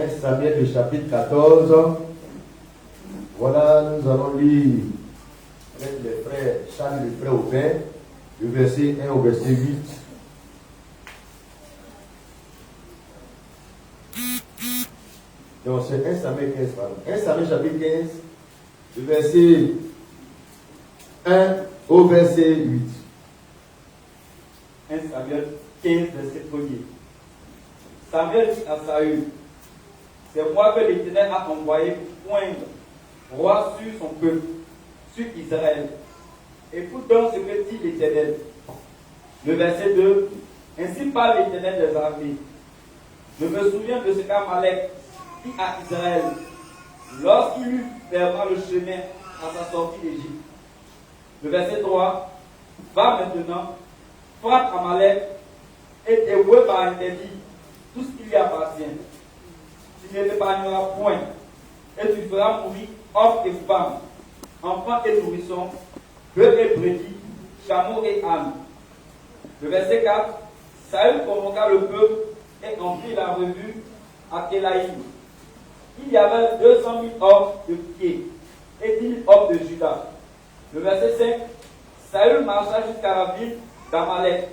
1 Samuel, le chapitre 14. Voilà, nous allons lire avec les frères Charles et les frères Aubin, le verset 1 au verset 8. Donc c'est 1 Samuel 15, pardon. 1 Samuel chapitre 15, le verset 1 au verset 8. 1 Samuel 15, verset 1er. Samuel dit à Saül, c'est moi que l'Éternel a envoyé pour poindre roi sur son peuple, sur Israël. Écoute donc ce que dit l'Éternel. Le verset 2, ainsi parle l'Éternel des armées. Je me souviens de ce qu'Amalek dit à Israël lorsqu'il lui ferma le chemin à sa sortie d'Égypte. Le verset 3, va maintenant, frappe Amalek et dévoué par interdit tout ce qui lui appartient. Tu ne l'épargneras point, et tu feras mourir hommes et femmes, enfants et nourrissons, bœufs et brebis, chameaux et ânes. Le verset 4, Saül convoqua le peuple et en fit la revue à Télaïm. Il y avait 200 000 hommes de pied et 10 000 hommes de Juda. Le verset 5, Saül marcha jusqu'à la ville d'Amalek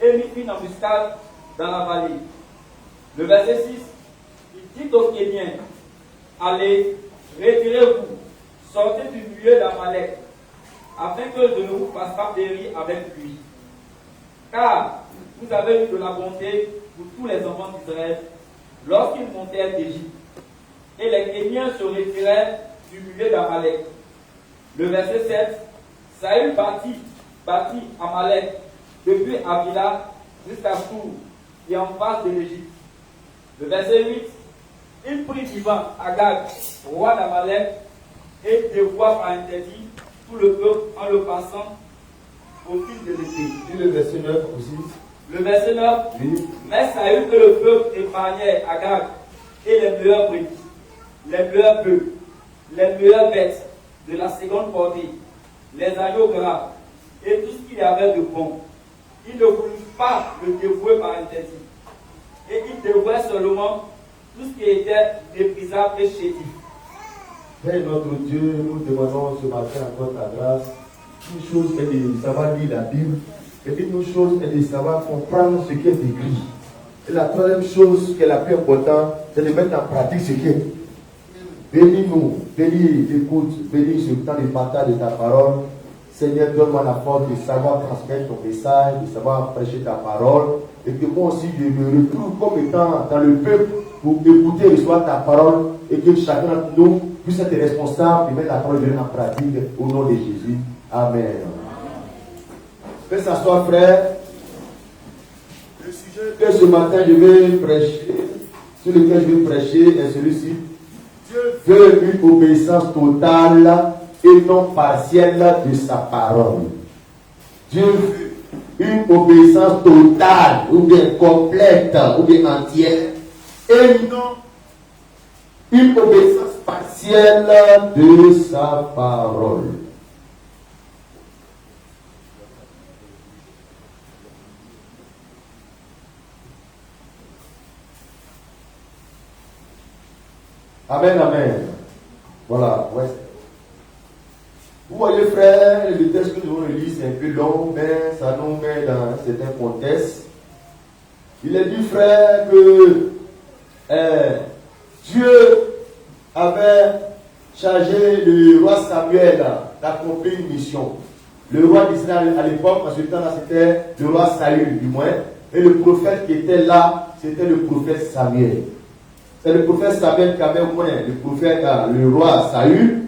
et mit une embuscade dans la vallée. Le verset 6, il dit aux Kéniens, allez, retirez-vous, sortez du milieu d'Amalek, afin que je ne vous fasse pas périr avec lui. Car vous avez eu de la bonté pour tous les enfants d'Israël lorsqu'ils montèrent d'Égypte. Et les Kéniens se retirèrent du milieu d'Amalek. Le verset 7, Saül bâtit Amalek depuis Avila jusqu'à Sour et en face de l'Égypte. Le verset 8, il prit vivant Agag, roi d'Amalek, et dévoua par interdit tout le peuple en le passant au fil de l'épée. Puis le verset 9 aussi. Le verset 9, Oui. mais Saül que le peuple épargnait Agag et les meilleurs brebis, les meilleurs bœufs, les meilleures bêtes de la seconde portée, les agneaux gras et tout ce qu'il y avait de bon. Il ne voulut pas le dévouer par interdit. Et il dévouait seulement tout ce qui était méprisable et chétif. Père notre Dieu, nous demandons ce matin encore ta grâce. Une chose est de savoir lire la Bible, et une autre chose est de savoir comprendre ce qui est écrit. Et la troisième chose qui est la plus importante, c'est de mettre en pratique ce qui est. Bénis-nous, bénis l'écoute, bénis ce temps de partage de ta parole. Seigneur, donne-moi la force de savoir transmettre ton message, de savoir prêcher ta parole, et que moi aussi je me retrouve comme étant dans le peuple pour écouter et recevoir ta parole, et que chacun d'entre nous puisse être responsable de mettre la parole de Dieu en pratique au nom de Jésus. Amen. Fais s'asseoir, frère. Le sujet que ce matin je vais prêcher, sur lequel je vais prêcher, est celui-ci. Dieu veut une obéissance totale et non partielle de sa parole. Dieu veut une obéissance totale, ou bien complète, ou bien entière, et non une obéissance partielle de sa parole. Amen, amen. Voilà, ouais. Vous voyez, frère, le texte que nous allons lire, c'est un peu long, mais ça nous met dans un certain contexte. Il est dit, frère, que Dieu avait chargé le roi Samuel d'accomplir une mission. Le roi d'Israël à l'époque, à ce temps-là, c'était le roi Saül, du moins. Et le prophète qui était là, c'était le prophète Samuel. C'est le prophète Samuel qui avait oint le prophète, le roi Saül,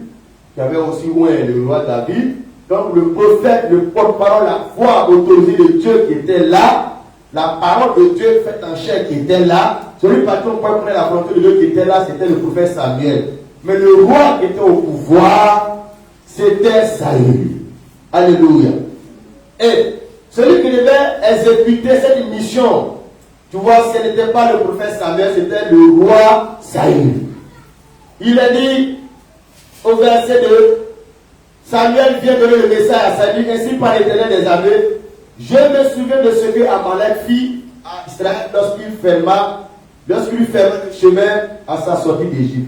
qui avait aussi oint le roi David. Donc le prophète, le porte-parole, la voix autorisée de Dieu qui était là, la parole de Dieu faite en chair qui était là, celui par qui on pouvait prendre la volonté de Dieu qui était là, c'était le prophète Samuel. Mais le roi qui était au pouvoir, c'était Saül. Alléluia. Et celui qui devait exécuter cette mission, tu vois, ce n'était pas le prophète Samuel, c'était le roi Saül. Il a dit au verset 2, Samuel vient donner le message à Saül, ainsi par l'Éternel des armées, je me souviens de ce que Amalek fit à Israël lorsqu'il ferma lorsqu'il ferme le chemin à sa sortie d'Égypte.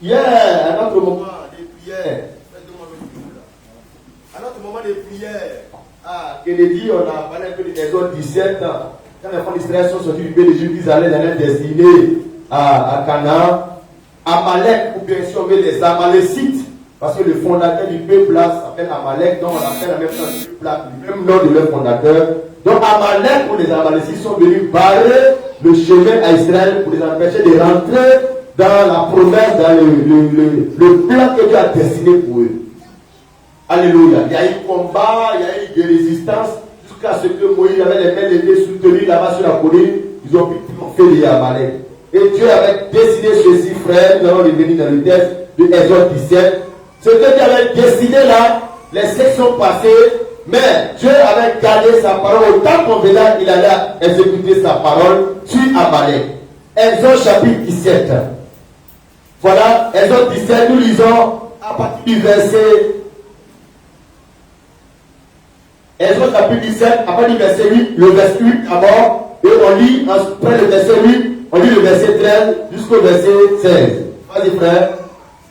Hier, à notre moment de prière, à notre moment de prière, Kennedy, on a parlé un peu de l'exode 17, quand les enfants d'Israël sont sortis du pays d'Égypte, ils allaient dans leur destinée à Canaan. Amalek, ou bien si on veut les Amalécites, parce que le fondateur du peuple là s'appelle Amalek, donc on appelle la même chose du peuple, le même nom de leur fondateur. Donc Amalek ou les Amalécites sont venus barrer le chemin à Israël pour les empêcher de rentrer dans la promesse, dans le plan que Dieu a destiné pour eux. Alléluia. Il y a eu combat, il y a eu des résistances, jusqu'à ce que Moïse avait les mains levées, soutenu là-bas sur la colline, ils ont pu faire les Amalek. Et Dieu avait décidé ceci, frère, nous allons revenir dans le texte de Exode 17. Ce que Dieu avait décidé là, les siècles sont passés, mais Dieu avait gardé sa parole. Au temps convenant, il allait exécuter sa parole sur Amalek. Exode chapitre 17. Voilà, Exode 17, nous lisons à partir du verset. Exode chapitre 17, à partir du verset 8, le verset 8 d'abord, et on lit après le verset 8. On lit le verset 13 jusqu'au verset 16. Vas-y frère.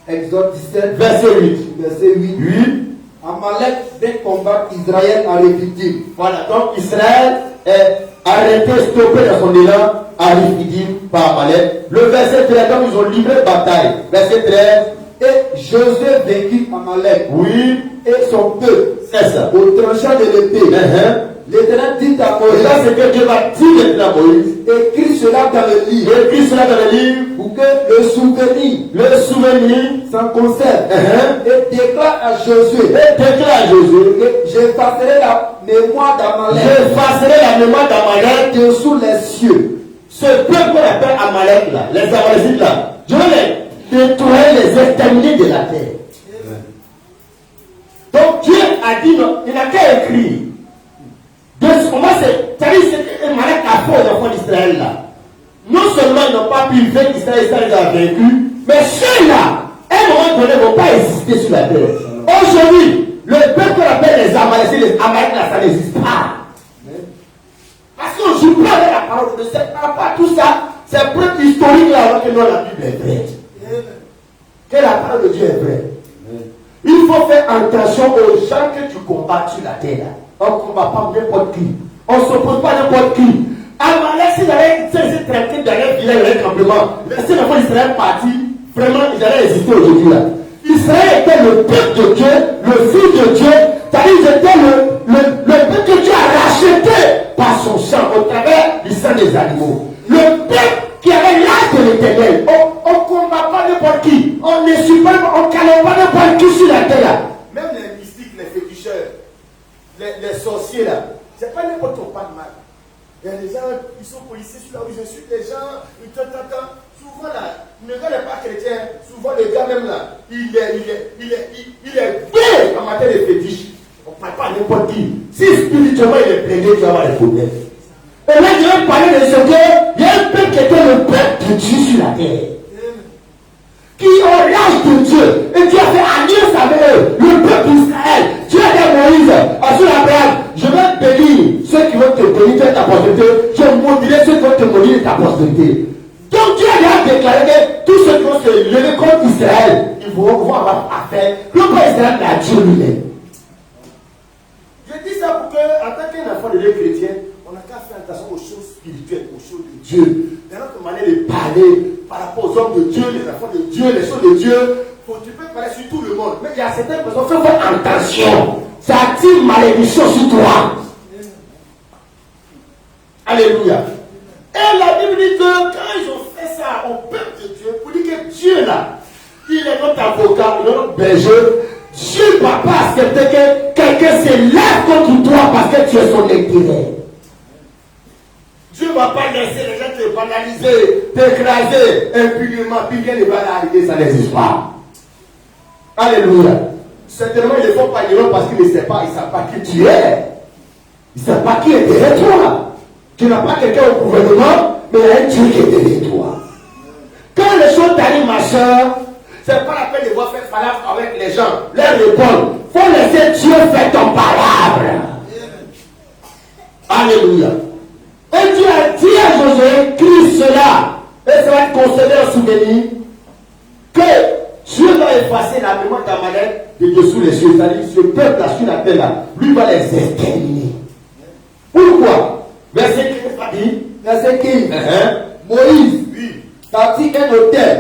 Exode 17, verset 8. Verset 8. 8. Amalek vint combattre Israël à Rephidim. Voilà, donc Israël est arrêté, stoppé dans son élan à Rephidim par Amalek. Le verset 13, donc ils ont livré bataille. Verset 13. Et Josué vainquit Amalek. Oui. Et son peuple. C'est ça. Au tranchant de l'épée. L'Éternel dit à Moïse. Et là, c'est que Dieu va dire à Moïse. Écris cela dans le livre. Écris cela dans le livre. Pour que le souvenir s'en conserve. Et déclare à Josué. Que j'effacerai la mémoire d'Amalek. J'effacerai la mémoire d'Amalek dessous les cieux. Ce peuple qu'on appelle Amalek là, les Amalécites là, je vais les détruire, les exterminer de la terre. Donc Dieu a dit non, il n'a qu'à écrire. De ce moment, c'est-à-dire que Amalek a fait aux enfants d'Israël là. Non seulement ils n'ont pas pu vaincre Israël, Israël les a vaincus, mais ceux-là, à un moment donné, ne vont pas exister sur la terre. Aujourd'hui, le peuple qu'on appelle les Amalécites, les Amalek là, ça n'existe pas. Parce qu'on ne joue pas avec la parole de Dieu, c'est pas tout ça, c'est preuve historique là, que non, la Bible est vraie. Que la parole de Dieu est vraie. Il faut faire attention aux gens que tu combats sur la terre. On ne combat pas n'importe qui. On ne s'oppose pas à n'importe qui. Amalek, s'ils avaient été traités dans leur village, dans leur campement, laissez l'enfant d'Israël partir, vraiment, ils allaient exister aujourd'hui là. Israël était le peuple de Dieu, le fils de Dieu, c'est-à-dire ils étaient le peuple que Dieu a racheté par son sang, au travers du sang des animaux. Le peuple qui avait l'âge de l'Éternel. On ne combat pas n'importe qui. On ne suit pas, on ne calme pas n'importe qui sur la terre là. Même les mystiques, les féticheurs, les sorciers là, c'est pas n'importe qui pas de mal. Il y a des gens, ils sont policiers sur la rue, je suis des gens, souvent là, le gars n'est pas chrétien, souvent le gars même là, il est bien en matière de fétiche. On ne parle pas à n'importe qui. Si spirituellement il est plaidé, tu vas avoir des problèmes. Et là, je vais parler de ce que il y a un peuple qui était le peuple de Dieu sur la terre. Qui ont l'âge de Dieu. Et Dieu a fait alliance avec eux. Le peuple d'Israël. Dieu a dit à Moïse, sur Abraham, je vais bénir ceux qui vont te bénir de ta postérité. Je maudirai ceux qui vont te maudire de ta postérité. Donc Dieu a déclaré que tous ceux qui vont se lever contre Israël, ils vont avoir affaire. Non pas Israël, mais à Dieu lui-même. Je dis ça pour que, en tant qu'un enfant de Dieu chrétien, on n'a qu'à faire attention aux choses spirituelles, aux choses de Dieu. Dans notre manière de parler par rapport aux hommes de Dieu, les enfants de Dieu, les choses de Dieu, tu peux parler sur tout le monde. Mais il y a certaines personnes qui font attention. Ça attire malédiction sur toi. Alléluia. Et la Bible dit que quand ils ont fait ça au peuple de Dieu, pour dire que Dieu là, il est notre avocat, il est notre berger. Dieu ne va pas accepter que quelqu'un se lève contre toi parce que tu es son intérêt. Dieu ne va pas laisser les gens te banaliser, t'écraser impunément, puis bien les banaliser, ça n'existe pas. Alléluia. Certainement, ils ne font pas l'erreur parce qu'ils ne savent pas, ils ne savent pas qui tu es. Ils ne savent pas qui est derrière toi. Tu n'as pas quelqu'un au gouvernement, mais il y a un Dieu qui est derrière toi. Quand les choses t'arrivent, ma soeur, c'est pas la peine de voir faire palabre avec les gens. Leur répondre. Il faut laisser Dieu faire ton palabre. Alléluia. Et Dieu a dit à Josué, écris cela Et ça va te conserver un souvenir que Dieu va effacer la mémoire d'Amalek de dessous les cieux. C'est-à-dire, ce peuple-là, sur la terre là, lui va les exterminer. Pourquoi? Verset 15 va dire, verset 15, Moïse bâtit un autel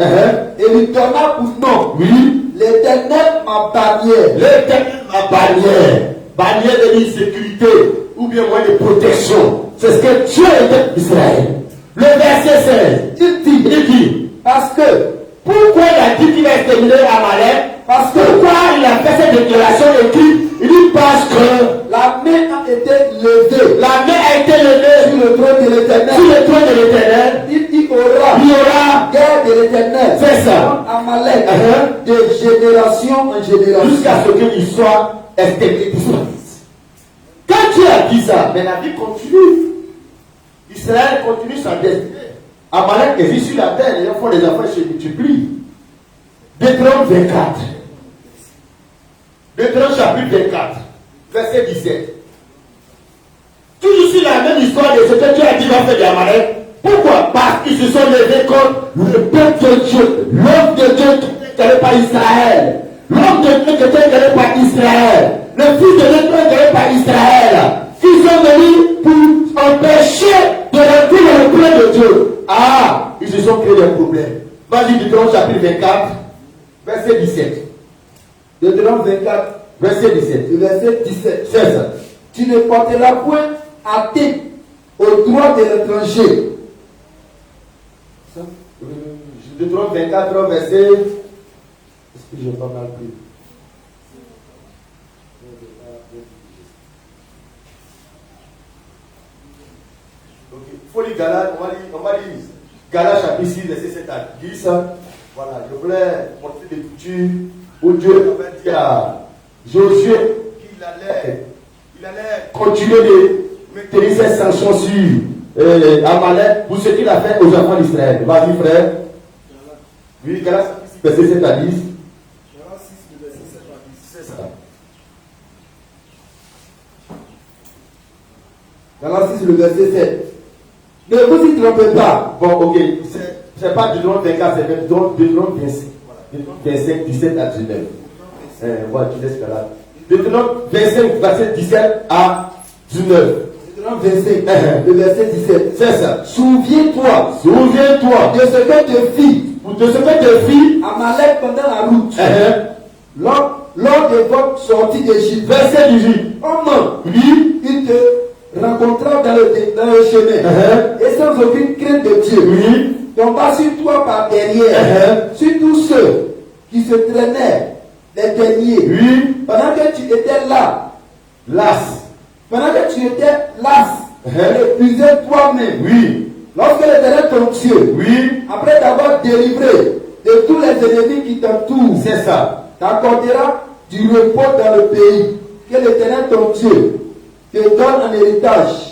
et lui donna pour nom. Oui. L'Éternel ma bannière. L'Éternel ma bannière. Bannière de l'insécurité ou bien moyen de protection. C'est ce que Dieu était d'Israël. Le verset 16, il dit, parce que, pourquoi il a dit qu'il va exterminer Amalek? Parce que, pourquoi il a fait cette déclaration écrite? Il dit parce que la main a été levée. La main a été levée sur le trône de l'Éternel. Sur le trône de l'Éternel. Il y aura guerre de l'Éternel. C'est ça. Amalek, de génération en génération. Jusqu'à ce qu'il soit exterminé. Quand Dieu a dit ça, mais la vie continue. Israël continue sa destinée. Amalek est venu sur la terre, les enfants des enfants se multiplient. Deutéronome 24. Deutéronome chapitre 24, verset 17. Toujours sur la même histoire de ce que Dieu a dit va faire d'Amalek. Pourquoi? Parce qu'ils se sont levés contre le peuple de Dieu, l'homme de Dieu qui était créé par Israël. L'homme de Dieu qui était créé par Israël. Le fils de Dieu qui était créé par Israël. Ils sont venus pour empêcher de rentrer dans le plan de Dieu. Ah, ils se sont créés des problèmes. Vas-y, Deutéronome chapitre 24, verset 17. Deutéronome 24, verset 17. Le verset 17. C'est ça. Tu ne porteras point atteinte au droit de l'étranger. Deutéronome 24, verset. Est-ce que j'ai pas mal pris? Il faut lire Galates, on va lire Galates chapitre 6, verset 7 à 10. Voilà, je voulais montrer des coutumes où Dieu avait dit à Josué qu'il allait continuer de maintenir ses sanctions sur Amalek pour ce qu'il a fait aux enfants d'Israël. Vas-y, frère. Oui, Galates chapitre 6, verset 7 à 10. Galates 6, verset 7 à 10, c'est ça. Galates 6, le verset 7. Ne vous y trompez pas. Bon, ok. C'est pas Deutéronome 24, c'est même Deutéronome 25. Deutéronome 25, 17 à 19. Voilà, tu laisses là. Deutéronome 25, verset 17 à 19. Deutéronome 25, le verset 17. C'est ça. Souviens-toi de ce que te fit Amalek pendant la route. Lors de votre sortie d'Égypte. Verset 18. Comment lui, il te rencontra dans le chemin. Et sans aucune crainte de Dieu. Oui. Tomba sur toi par derrière. Sur tous ceux qui se traînaient les derniers. Oui. Pendant que tu étais là. Pendant que tu étais las. Épuisé toi-même. Oui. Lorsque l'Éternel ton Dieu. Oui. Après t'avoir délivré de tous les ennemis qui t'entourent. C'est ça. T'accorderas du repos dans le pays que l'Éternel ton Dieu te donne en héritage.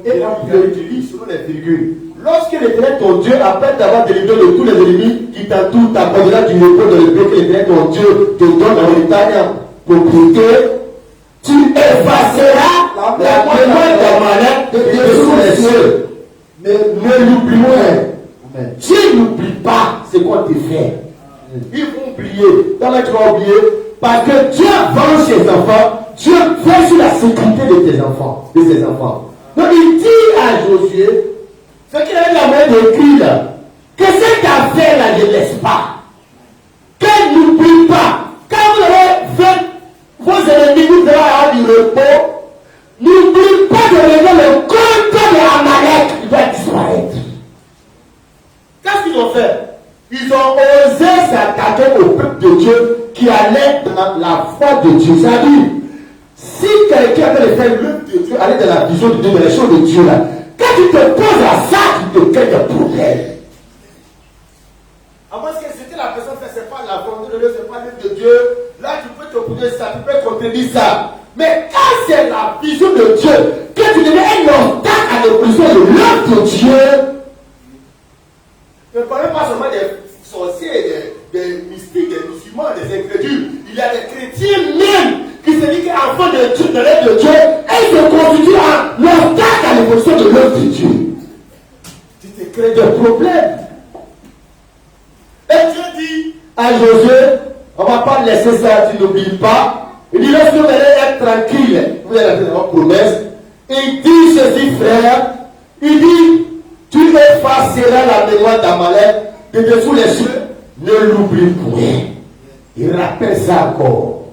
Et en utilise selon les virgules. Lorsque l'Éternel ton Dieu, après t'avoir délivré de tous les ennemis qui t'entourent, t'accorderas du repos dans le pays que l'Éternel ton Dieu te donne en héritage en propriété, tu effaceras la mémoire d'Amalek de dessous les cieux. Mais ne l'oublie moins. Dieu n'oublie pas ce qu'on te fait. Ils vont oublier. Comment tu vas oublier? Parce que Dieu venge ses enfants. Dieu veille sur la sécurité de tes enfants, de ses enfants. Donc il dit à Josué, ce qu'il avait la main d'écrire là, que cette affaire-là ne laisse pas. Qu'elle n'oublie pas. Quand vous avez fait vos ennemis, vous devez avoir du repos. N'oublie pas de lever le compte de Amalek, il doit disparaître. Qu'est-ce qu'ils ont fait? Ils ont osé s'attaquer au peuple de Dieu qui allait dans la foi de Dieu. C'est-à-dire, si quelqu'un avait fait l'œuvre de Dieu, aller dans la vision de Dieu, dans les choses de Dieu là, quand tu te poses à ça, tu te crées des problèmes. À moins que c'était la personne qui c'est pas la volonté de Dieu, c'est pas l'œuvre de Dieu, là tu peux te poser ça, tu peux contredire ça. Mais quand c'est la vision de Dieu, que tu deviens un obstacle à l'opposition de l'œuvre de Dieu, ne parlez pas seulement des sorciers, des mystiques, des musulmans, des incrédules. Il y a des chrétiens même qui se disent qu'enfants de Dieu, de l'œuvre de Dieu, et se constituent en obstacle à l'opposition de l'œuvre de Dieu. Tu te crées des problèmes. à Josué, on ne va pas laisser ça, tu n'oublies pas. Il dit, lorsque vous allez être tranquille, vous allez être dans la promesse. Il dit ceci, frère, il dit, tu effaceras la mémoire d'Amalek de dessous les cieux, ne l'oublie point. Il rappelle ça encore.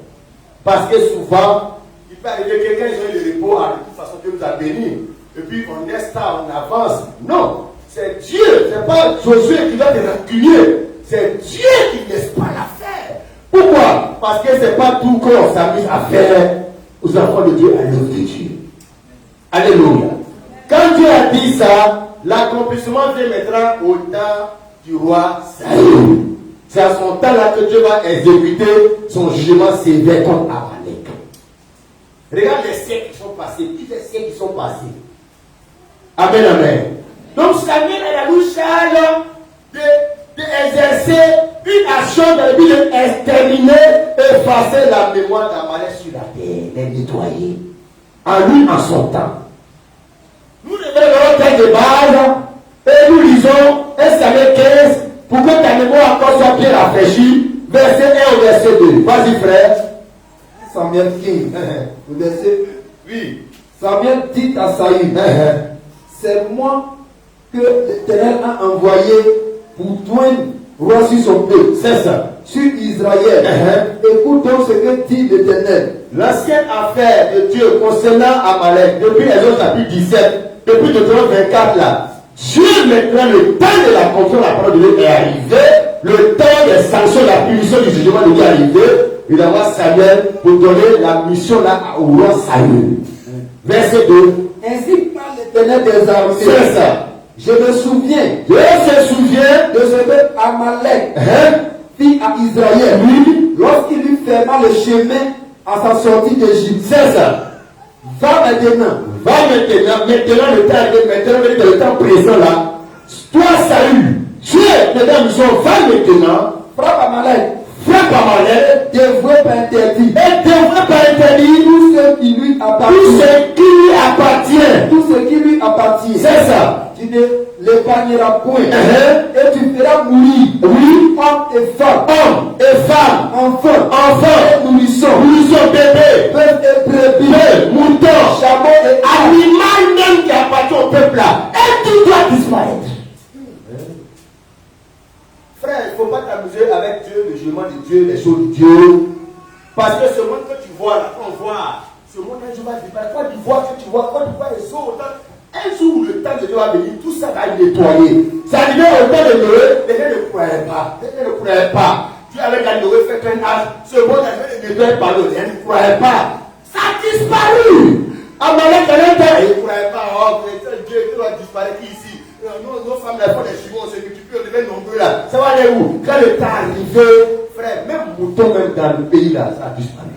Parce que souvent, il peut arriver quelqu'un, ils ont eu le repos, de toute façon Dieu nous a bénis. Et puis on laisse ça, on avance. Non, c'est Dieu, c'est pas Josué qui va te reculer. C'est Dieu qui ne laisse pas la faire. Pourquoi? Parce que c'est pas tout qu'on s'amuse à faire aux enfants de Dieu à l'œuvre de Dieu. Alléluia. Quand Dieu a dit ça, l'accomplissement vient maintenant au temps du roi Saül. C'est à son temps là que Dieu va exécuter son jugement sévère contre Amalek. Regarde les siècles qui sont passés, tous les siècles qui sont passés. Amen, amen. Donc Samuel a eu charge d'exercer une action de vie, d'exterminer, effacer la mémoire d'Amalek sur la terre, les nettoyer. En lui, en son temps. Nous devons notre texte de base et nous lisons 1 Samuel 15 pour que ta mémoire encore soit bien rafraîchie. Verset 1 au verset 2. Vas-y, frère. Samuel 15, le verset 1. Oui. Samuel dit à Saül, c'est moi que l'Éternel a envoyé pour tourner roi sur son peuple. C'est ça. Sur Israël. Écoute donc ce que dit l'Éternel. L'ancienne affaire de Dieu concernant Amalek, depuis Exode chapitre 17, depuis Deutéronome 24 là, Dieu maintenant, le temps de la confiance, la parole de Dieu est arrivé, le temps des sanctions, la punition du jugement de Dieu est arrivé. Il envoie Samuel pour donner la mission là au roi Saül. Verset 2. Ainsi parle l'Éternel des armées. C'est ça. Je me souviens. Dieu se souvient de ce que Amalek fit à Israël. Oui. Lorsqu'il lui ferma le chemin à sa sortie d'Égypte. C'est ça. Va maintenant. Va maintenant. Maintenant le temps est maintenant le temps présent là. Toi Saül, Dieu, mesdames, va maintenant. Frappe Amalek. Frappe Amalek. Dévoué par interdit. Et dévoué par interdit. Tout ce qui lui appartient. Tout ce qui lui appartient. Tout ce qui lui appartient. C'est ça. Tu ne l'épargneras point. Et tu feras mourir. Oui. Hommes et femmes. Hommes et femmes. Enfants. Et nourrissons. Nourrissons bébés. Bœufs et brebis. Moutons. Chameaux et animal même qui appartient au peuple là. Et tout doit disparaître. Frère, il ne faut pas t'amuser avec Dieu, le jugement de Dieu, les choses de Dieu. Parce que ce monde que tu vois là, on voit, ce monde là, Dieu va disparaître. Quand tu vois que tu vois, quand tu vois les eaux, un jour où le temps de Dieu va venir, tout ça va nettoyer. Ça arrivait au temps de Noé, les gens ne croyaient pas. Les gens ne croyaient pas. Dieu avait gagné Noé, fait un âge, ce monde là, ne nettoyait pas l'eau, les gens ne croyaient pas. Ça a disparu. Amalek, dans un temps, ils ne croyaient pas, oh, Dieu va disparaître ici. Nos femmes là font des jumeaux, c'est que tu peux lever nombreux là. Ça va aller où? Quand le temps est arrivé, frère, même mouton, même dans le pays là, ça a disparu.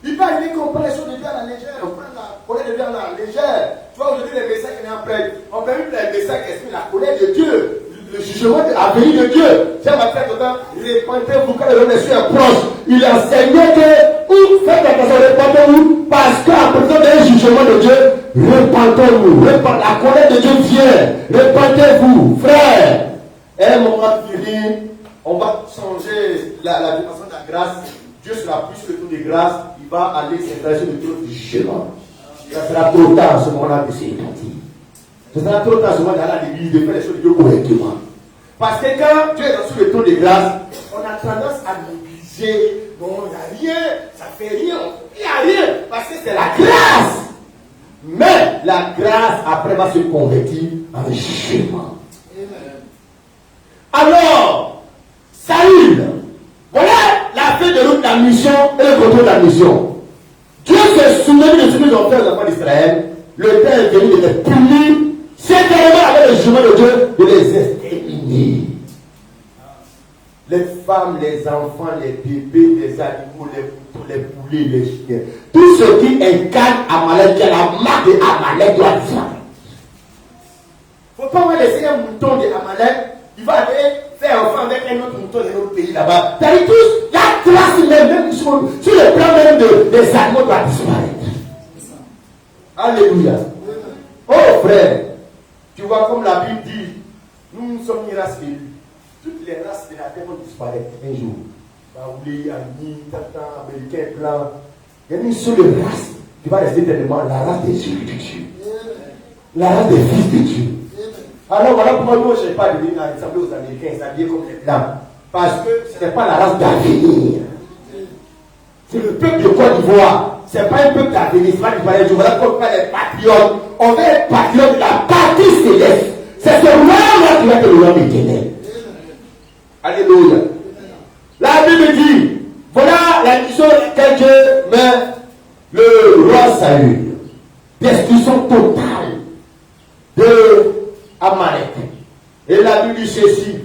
Il peut arriver qu'on prend les choses de Dieu à la légère, on prend la colère de Dieu à la légère. Tu vois, aujourd'hui, les messages qui sont prêts, on peut même les messages qui expriment la colère de Dieu, le jugement à venir de Dieu. C'est ma frère, répandez-vous quand le monsieur est proche. Il enseignait que, ou faites attention, répandez-vous, parce qu'en présence d'un jugement de Dieu, répandez-vous, la colère de Dieu vient, répandez-vous, frère. Et à un moment venu, on va changer la dimension de la grâce. Dieu sera plus que tout de grâce, il va aller s'intéresser de tout du jugement. Ça sera trop tard à ce moment-là que c'est éclaté. Ce sera trop tard à ce moment-là à l'église de faire les choses de Dieu correctement. Parce que quand Dieu est sur le trône de grâce, on a tendance à négliger. Non, il n'y a rien, ça fait rien, il n'y a rien, parce que c'est la grâce. Mais la grâce après va se convertir en jugement. Alors, Saül, voilà la fin de route de la mission et le contrôle de la mission. Dieu s'est souvenu de ce qu'ils ont fait aux enfants d'Israël. Le temps est venu de les punir, sévèrement avec le jugement de Dieu, de les exterminer. Les femmes, les enfants, les bébés, les animaux, les moutons, les poulets, les chiens. Tout ce qui incarne Amalek, qui a la marque de Amalek, doit disparaître. Il ne faut pas laisser un mouton de Amalek, il va aller faire enfant avec un autre mouton de notre pays là-bas. C'est-à-dire tous, la classe même sur le plan même des animaux doit disparaître. Alléluia. Oh frère, tu vois comme la Bible dit, nous sommes une race élue. toutes les races de la terre vont disparaître un jour. Baoulé, Agni, Tata, Américain, Blanc. Il y a une seule race qui va rester éternellement, la race des Dieu. La race des fils de Dieu. Alors voilà pourquoi nous, je n'ai pas de à ressembler aux Américains, c'est-à-dire comme les Blancs. Parce que ce n'est pas la race d'avenir. C'est le peuple de Côte d'Ivoire. Ce n'est pas un peuple d'avenir, c'est pas du palais. Voilà pourquoi les patriotes. On veut être patriote de la patrie céleste. C'est ce roi-là qui va être le roi éternel. Alléluia. La Bible dit, voilà la mission que Dieu met le roi Saül. Destruction totale de Amalek. Et la Bible dit ceci,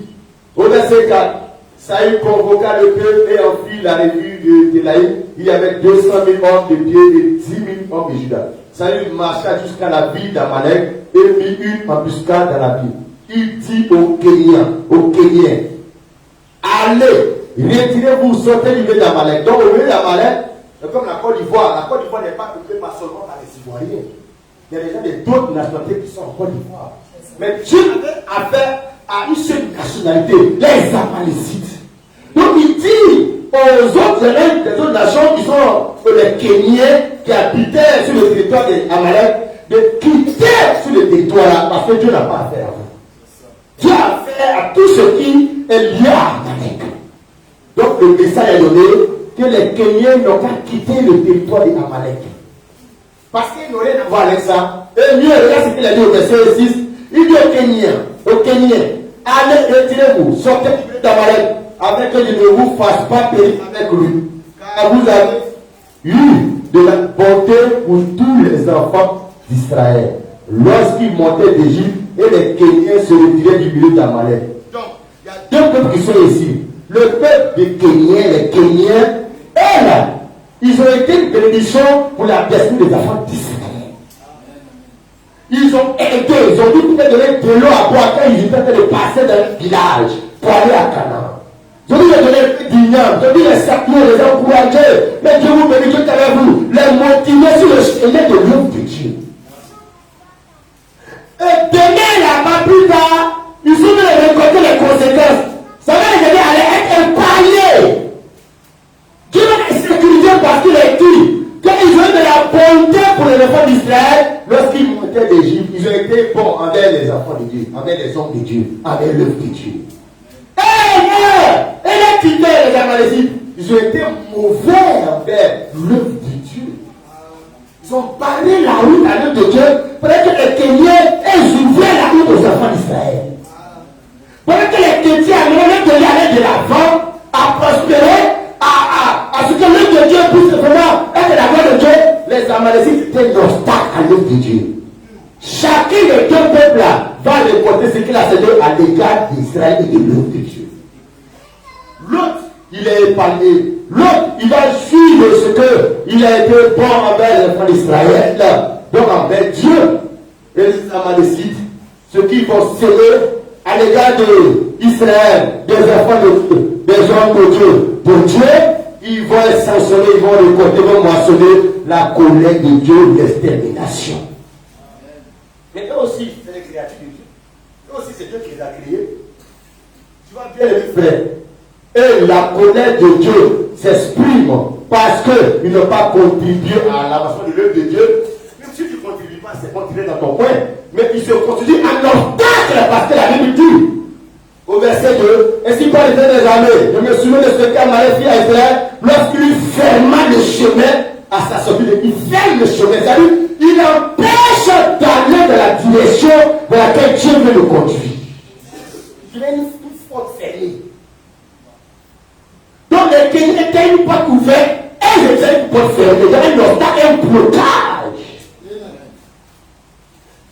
au verset 4, Saül convoqua le peuple et en fit la revue de Télaïm. Il y avait 200 000 hommes de pied et 10 000 hommes de Juda. Saül marcha jusqu'à la ville d'Amalek et mit une embuscade dans la ville. Il dit aux Kéniens, allez, retirez-vous, sortez du milieu d'Amalek. Donc au milieu d'Amalek, c'est comme la Côte d'Ivoire. La Côte d'Ivoire n'est pas peuplée pas seulement par les Ivoiriens. Il y a des gens d'autres nationalités qui sont en Côte d'Ivoire. Mais Dieu avait affaire à une seule nationalité, les Amalécites. Donc il dit aux autres élèves des autres nations qui sont les Kéniens qui habitaient sur le territoire d'Amalek de quitter sur le territoire là parce que Dieu n'a pas affaire à vous. Dieu a affaire à tout ce qui est lié à Amalek. Donc le message est donné que les Kéniens n'ont pas quitté le territoire d'Amalek. Parce qu'ils n'ont rien à voir avec ça. Et mieux, regarde ce qu'il a dit au verset 6. Il dit aux Kéniens, allez, retirez-vous, sortez d'Amalek, avec que je ne vous fasse pas périr avec lui. Car vous avez eu de la bonté pour tous les enfants d'Israël. Lorsqu'ils montaient d'Égypte et les Kéniens se retiraient du milieu d'Amalek. Donc, il y a deux peuples qui sont ici. Le peuple des Kéniens, les Kéniens, et là, ils ont été une bénédiction pour la destinée des enfants d'Israël. Ils ont aidé, ils ont dit qu'ils donner de l'eau à boire quand ils étaient en train de passer dans le village pour aller à Canaan. Ils ont dit de donner du ñam, ils ont dit les saluer, les encourager. Mais Dieu vous bénit, Dieu est avec vous. Les motiver sur le chemin de l'œuvre de Dieu. Et demain, là-bas, plus tard, ils ont dû récolter les conséquences. Ça va les aider à être épargnés. Dieu va les sécuriser parce qu'il est dit qu'ils ont de la bonté pour les enfants d'Israël. Lorsqu'ils montaient d'Égypte, ils ont été bons envers les enfants de Dieu, envers les hommes de Dieu, envers l'œuvre de Dieu. Et les quittés, les Amalécites, ils ont été mauvais envers l'œuvre de Dieu. Ils ont barré la route à l'œuvre de Dieu pour que les Kéniens aient ouvert la route aux enfants d'Israël. Pour que les chrétiens allaient de l'avant à prospérer, à ce que l'œuvre de Dieu puisse vraiment être la gloire de Dieu. Les Amalécites étaient un obstacle à l'œuvre de Dieu. Chacun des deux peuples là va récolter ce qu'il a cédé à l'égard d'Israël et de l'œuvre de Dieu. L'autre, il est épargné. L'autre, il va suivre ce qu'il a été bon envers les enfants d'Israël, donc envers Dieu. Et les Amalécites, ceux qui vont s'aimer à l'égard d'Israël, des enfants de Dieu, des hommes de Dieu, pour Dieu, ils vont être sanctionnés, ils vont récolter, ils vont moissonner la colère de Dieu, l'extermination. Mais eux aussi, c'est les créatures de Dieu. Eux aussi, c'est Dieu qui les a créés. Tu vois bien les frères. Et la colère de Dieu s'exprime parce qu'ils n'ont pas contribué à l'avancement de l'œuvre de Dieu. Même si tu ne contribues pas, c'est continuer dans ton coin. Mais ils se constituent un obstacle parce que la Bible dit, au verset 2, ainsi par les des armées, je me souviens de ce qu'Amalek fit à Israël lorsqu'il ferma le chemin à sa sortie. Il ferme le chemin, c'est-à-dire il empêche d'aller dans la direction dans laquelle Dieu veut le conduire. Il a une faute fermée. Donc les Kéniens étaient une porte ouverte et ils étaient une porte fermée. Il y avait un obstacle, un blocage.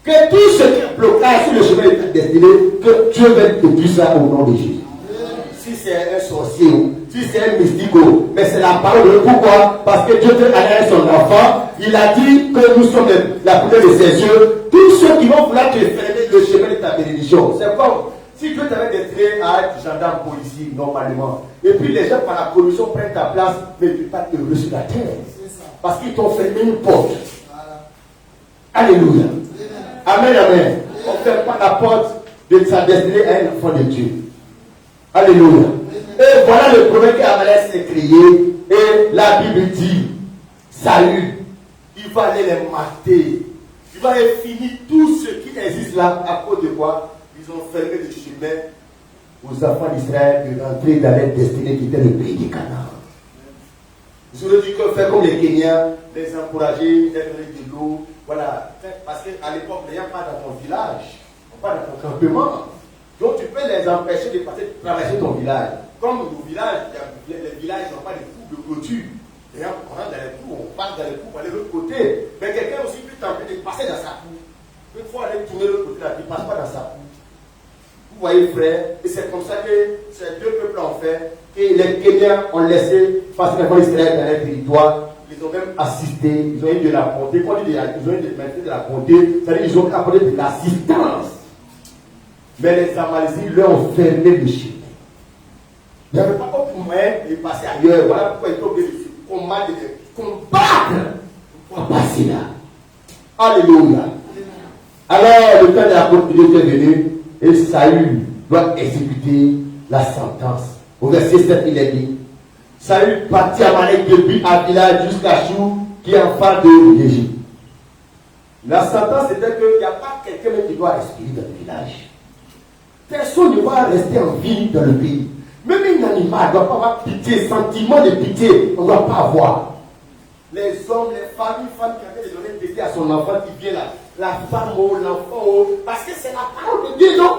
Que tout ce qui est blocage sur le chemin est destiné, que Dieu va détruire ça au nom de Jésus. Si c'est un sorcier, si c'est un mystique, mais c'est la parole de Dieu. Pourquoi? Parce que Dieu veut aller à son enfant. Il a dit que nous sommes la couleur de ses yeux. Tous ceux qui vont vouloir te fermer le chemin de ta bénédiction. C'est comme si Dieu t'avait destiné à être gendarme policier normalement. Et puis les gens par la commission prennent ta place, mais tu n'es pas heureux sur la terre. Parce qu'ils t'ont fermé une porte. Alléluia. Amen, amen. On ne ferme pas la porte de sa destinée à un enfant de Dieu. Alléluia. Et voilà le problème qu'Amalek s'est créé. Et la Bible dit, Saül, il va aller les mater. Il va finir tout ce qui existe là. À cause de quoi? Ils ont fermé le chemin aux enfants d'Israël de rentrer dans leur destinée qui était le pays du Canaan. Ils auraient dû faire comme les Kenyans, les encourager, les donner de l'eau. Voilà. Parce qu'à l'époque, il n'y a pas dans ton village, pas dans ton campement. Donc tu peux les empêcher de traverser ton village. Comme nos villages, les villages n'ont pas de coups de clôture. D'ailleurs, on rentre dans les coups, on passe dans les coups pour aller de l'autre côté. Mais quelqu'un aussi peut t'empêcher de passer dans sa cour. Une fois aller tourner de l'autre côté, là, il ne passe pas dans sa cour. Vous voyez, frère, et c'est comme ça que ces deux peuples ont fait. Et les Kenyans ont laissé passer les Israël dans leur territoire. Ils ont même assisté, ils ont eu de la bonté. Quand ils ont eu de la bonté, c'est-à-dire qu'ils ont apporté de l'assistance. Mais les Amalécites leur ont fermé le chemin. Il n'y avait pas autre moyen de passer ailleurs. Voilà pourquoi ils ont obligés de se combattre pour passer là. Alléluia. Alors le temps de la côte de Dieu est venu et Saül doit exécuter la sentence. Au verset 7, il est dit, Saül partit à Amalek depuis Avila jusqu'à Chou, qui est en face de l'Égypte. La sentence était qu'il n'y a pas quelqu'un qui doit respirer dans le village. Personne ne va rester en vie dans le pays. Même un animal ne doit pas avoir pitié, sentiment de pitié, on ne doit pas avoir. Les hommes, les familles qui avaient donné pitié à son enfant qui vient là, la femme, l'enfant, parce que c'est la parole de Dieu, donc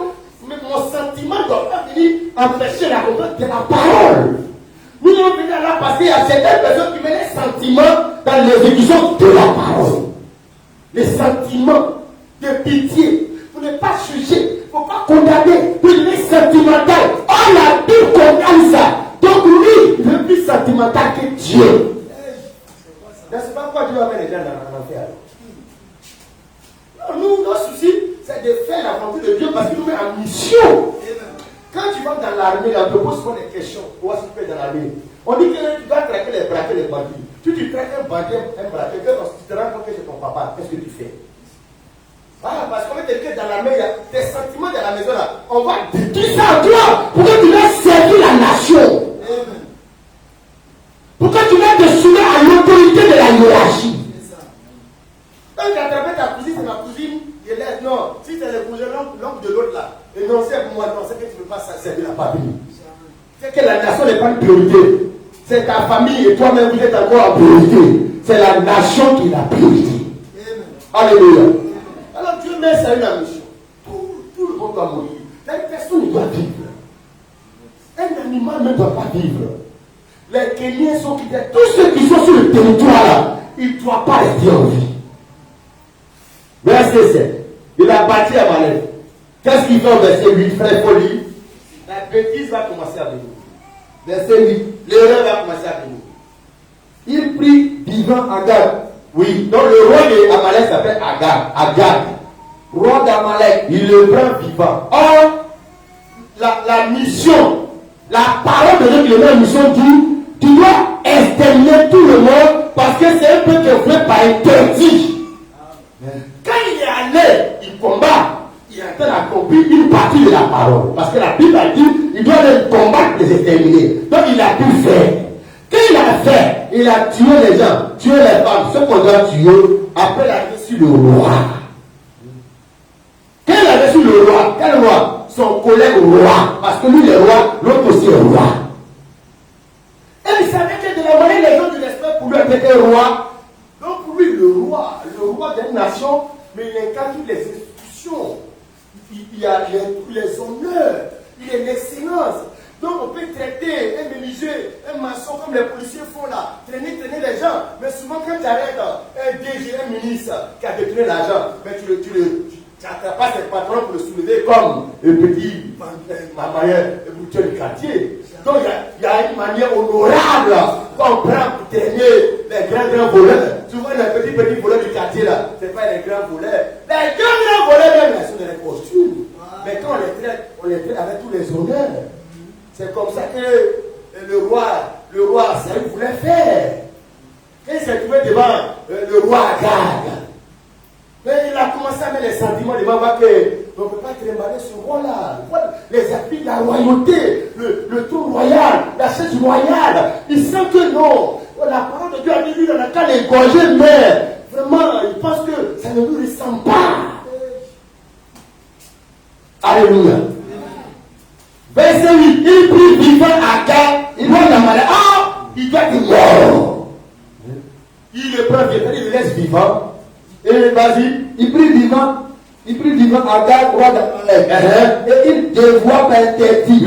mais mon sentiment ne doit pas venir empêcher la comprendre de la parole. Nous devons venir là parce qu'il y a certaines personnes qui mettent les sentiments dans l'exécution de la parole. Les sentiments de pitié. Vous ne pas juger, il ne faut pas condamner. Vous devez sentimental. Oh, la Bible condamne ça. Donc lui, il est plus sentimental que Dieu. C'est pas pourquoi Dieu va mettre les gens dans l'enfer. Non, nous, notre souci, c'est de faire la volonté de Dieu parce qu'il nous met en mission. Quand tu vas dans l'armée, on te pose souvent des questions. Pour voir si tu peux dans l'armée. On dit que tu dois traquer les braquets, les bandits. Si tu traques un bandit, un braquet, quand tu te rends compte que c'est ton papa, qu'est-ce que tu fais? Ah, parce qu'on met quelqu'un dans l'armée, il y a des sentiments dans la maison là. On va détruire ça en toi pour que tu viennes servir la nation. Pour que tu viennes te soumettre à l'autorité de la hiérarchie. Quand tu attrapes ta cousine, c'est ma cousine, et là, non, si c'est le cousin, l'oncle de l'autre là, et non, c'est moi, non, c'est que tu ne peux pas servir la famille. C'est que la nation n'est pas une priorité. C'est ta famille et toi-même, vous êtes encore en priorité. C'est la nation qui est la priorité. Alléluia. Alors Dieu met ça une mission. Tout le monde doit mourir. Personne ne doit vivre. Un animal ne doit pas vivre. Les Kenyans sont quittés. Tous ceux qui sont sur le territoire là, ils ne doivent pas rester en vie. Verset 7. Il a bâti à Amalek. Qu'est-ce qu'il fait au verset 8, frère Folie? La bêtise va commencer à venir. Verset 8. L'erreur va commencer à venir. Il prit vivant Agag. Oui, donc le roi d'Amalek s'appelle Agag. Agag. Roi d'Amalek. Il le prend vivant. Or, la mission, la parole de Dieu qui est la mission dit, tu dois exterminer tout le monde parce que c'est un peu que fait par interdit. Quand il est allé, il combat, il a accompli une partie de la parole. Parce que la Bible a dit, il doit les combattre, les exterminer. Donc il a pu faire. Quand il a fait, il a tué les gens, tué les femmes, ce qu'on doit tuer, après il a reçu le roi. Quand il a reçu le roi, quel roi? Son collègue roi. Parce que lui, le roi, l'autre aussi est roi. Et il savait que de la manière les gens du respect pour lui était roi. Donc pour lui, le roi d'une nation, mais il incarne toutes les institutions. Il y a les honneurs, il y a l'excellence. Donc on peut traiter un menuisier, un maçon comme les policiers font là, traîner les gens. Mais souvent quand tu arrêtes un DG, un ministre qui a détourné l'argent, mais tu n'attrapes pas ses patrons pour le soulever comme un petit bouton du quartier. Donc il y a une manière honorable qu'on prend pour traîner les grands voleurs. Souvent les petits voleurs du quartier là, ce n'est pas les grands voleurs. Les grands voleurs même, sont dans les costumes. Mais quand on les traite avec tous les honneurs. C'est comme ça que le roi Saül voulait faire. Et il s'est trouvé devant le roi Agag. Mais il a commencé à mettre les sentiments de voir que on ne peut pas trimballer ce roi-là. Les habits de la royauté, le trône royal, la chaise royale. Il sent que non. La parole de Dieu a dit lui, on a qu'à l'égorger, mais vraiment, il pense que ça ne lui ressemble pas. Alléluia. Verset 8, il prit vivant Agar, il voit la maladie. Ah, il doit être mort. Il le prend vivant, il le laisse vivant. Et vas-y, il prit vivant Agar, roi d'Amalek. Et il dévoie par interdit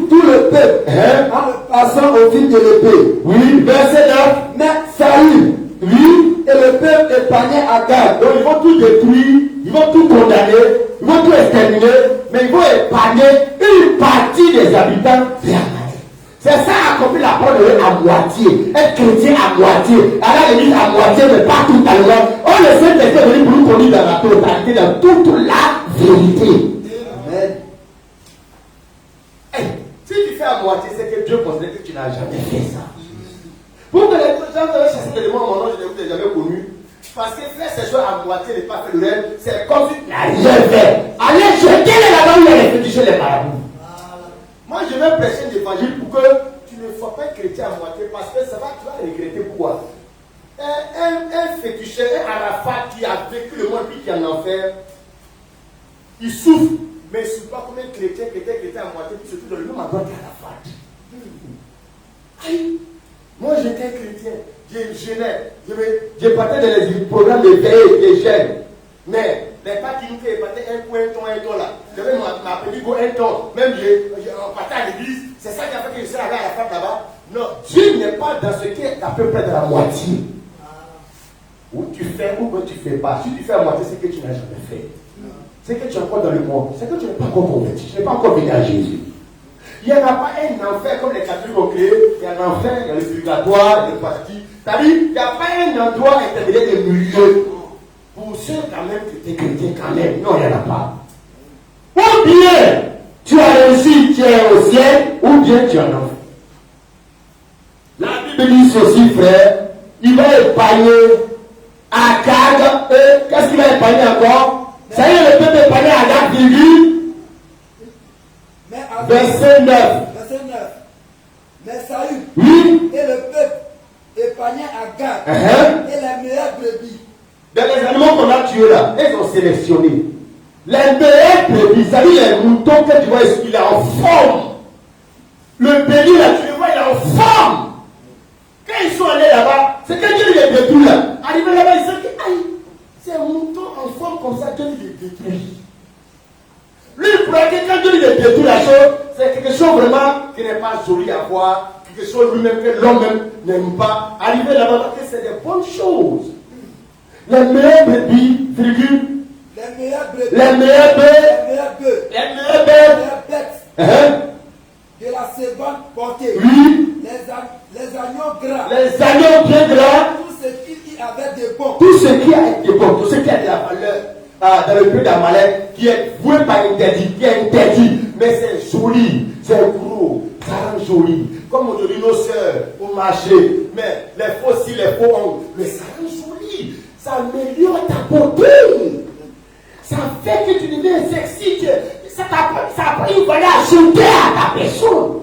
tout le peuple en le passant au fil de l'épée. Oui, verset 9. Mais Saül, lui et le peuple épargnait Agar. Donc ils vont tout détruire, ils vont tout condamner, ils vont tout exterminer, mais ils vont épargner une partie des habitants d'Amalek. C'est ça accompli la parole de Dieu à moitié. Être chrétien à moitié. À l'église à moitié, mais pas tout à l'heure. On le sait que c'est venu pour nous conduire dans la totalité, dans toute la vérité. Amen. Hey, si tu fais à moitié, c'est que Dieu considère que tu n'as jamais fait ça. Pour que les gens veulent chercher des mots, mon nom, je ne vous ai jamais connu. Parce que faire ces choses à moitié n'est pas fait de rêve, c'est comme si tu n'as rien fait. Allez jeter là-bas où il y a les fétichés, les marabouts. Moi, je vais prêcher un évangile pour que tu ne sois pas chrétien à moitié, parce que ça va, tu vas regretter pourquoi. Un féticheur, un Arafat qui a vécu le monde puis qui est en enfer, il souffre, mais il ne souffre pas comme un chrétien à moitié, puis surtout dans le même endroit qu'Arafat. Aïe! Moi, j'étais chrétien, j'ai partais dans les programmes de veille, des jeunes, mais les pas qui nous fait partir un ton là. Je vais m'appeler un ton. Même on partait à l'église. C'est ça qui a fait que je suis allé à la fête là-bas. Non, Dieu n'est pas dans ce qui est à peu près de la moitié. Ou tu fais ou tu ne fais pas. Si tu fais à moitié, c'est que tu n'as jamais fait. C'est que tu es encore dans le monde. C'est que tu n'es pas encore converti. Tu n'es pas encore venu à Jésus. Il n'y en a pas un enfer comme les catholiques ont créé. Il y a un enfer, il y a le purgatoire, il y a le paradis. C'est-à-dire, il n'y a pas un endroit intermédiaire de milieu. Pour ceux quand même que tu es chrétien quand même, non, il n'y en a pas. Ou bien tu as réussi, tu es au ciel, ou bien tu es en enfer. La Bible dit ceci, frère, il va épargner Agag, et qu'est-ce qu'il va épargner encore? Ça y est, le peuple épargner Agag, virgule. Verset 9. Verset 9. Mais Saül et le peuple épargnaient Agag et les meilleures brebis. Dans les animaux qu'on a tués là, ils ont sélectionné. Les meilleurs brebis, c'est-à-dire les moutons que tu vois, il est en forme. Le bélier là, tu le vois, il est en forme. Quand ils sont allés là-bas, c'est que Dieu les détruit là. Arrivé là-bas, ils savent que aïe, c'est un mouton en forme comme ça, Dieu les détruit. Lui, il croit que quand Dieu les détruit la chose, c'est quelque chose vraiment qui n'est pas joli à voir, quelque chose lui-même que l'homme même n'aime pas. Arrivé là-bas, parce que c'est des bonnes choses. Les meilleurs brebis, virgule. Les meilleurs brebis. Les meilleurs bœufs. Les meilleurs bêtes. De la seconde portée. Oui. Les agneaux gras. Les agneaux bien gras. Tout ce qui y avait de bon. Tout ce qui a été bon, tout ce qui a de la valeur dans le pays d'Amalek, qui est voué par interdit, qui est interdit. Mais c'est joli, c'est gros, ça rend joli. Comme on dit nos sœurs au marché. Mais les fossiles, les faux ongles, mais ça rend joli. Ça améliore ta beauté. Ça fait que tu deviens sexy. Ça apprend une valeur ajoutée à ta personne.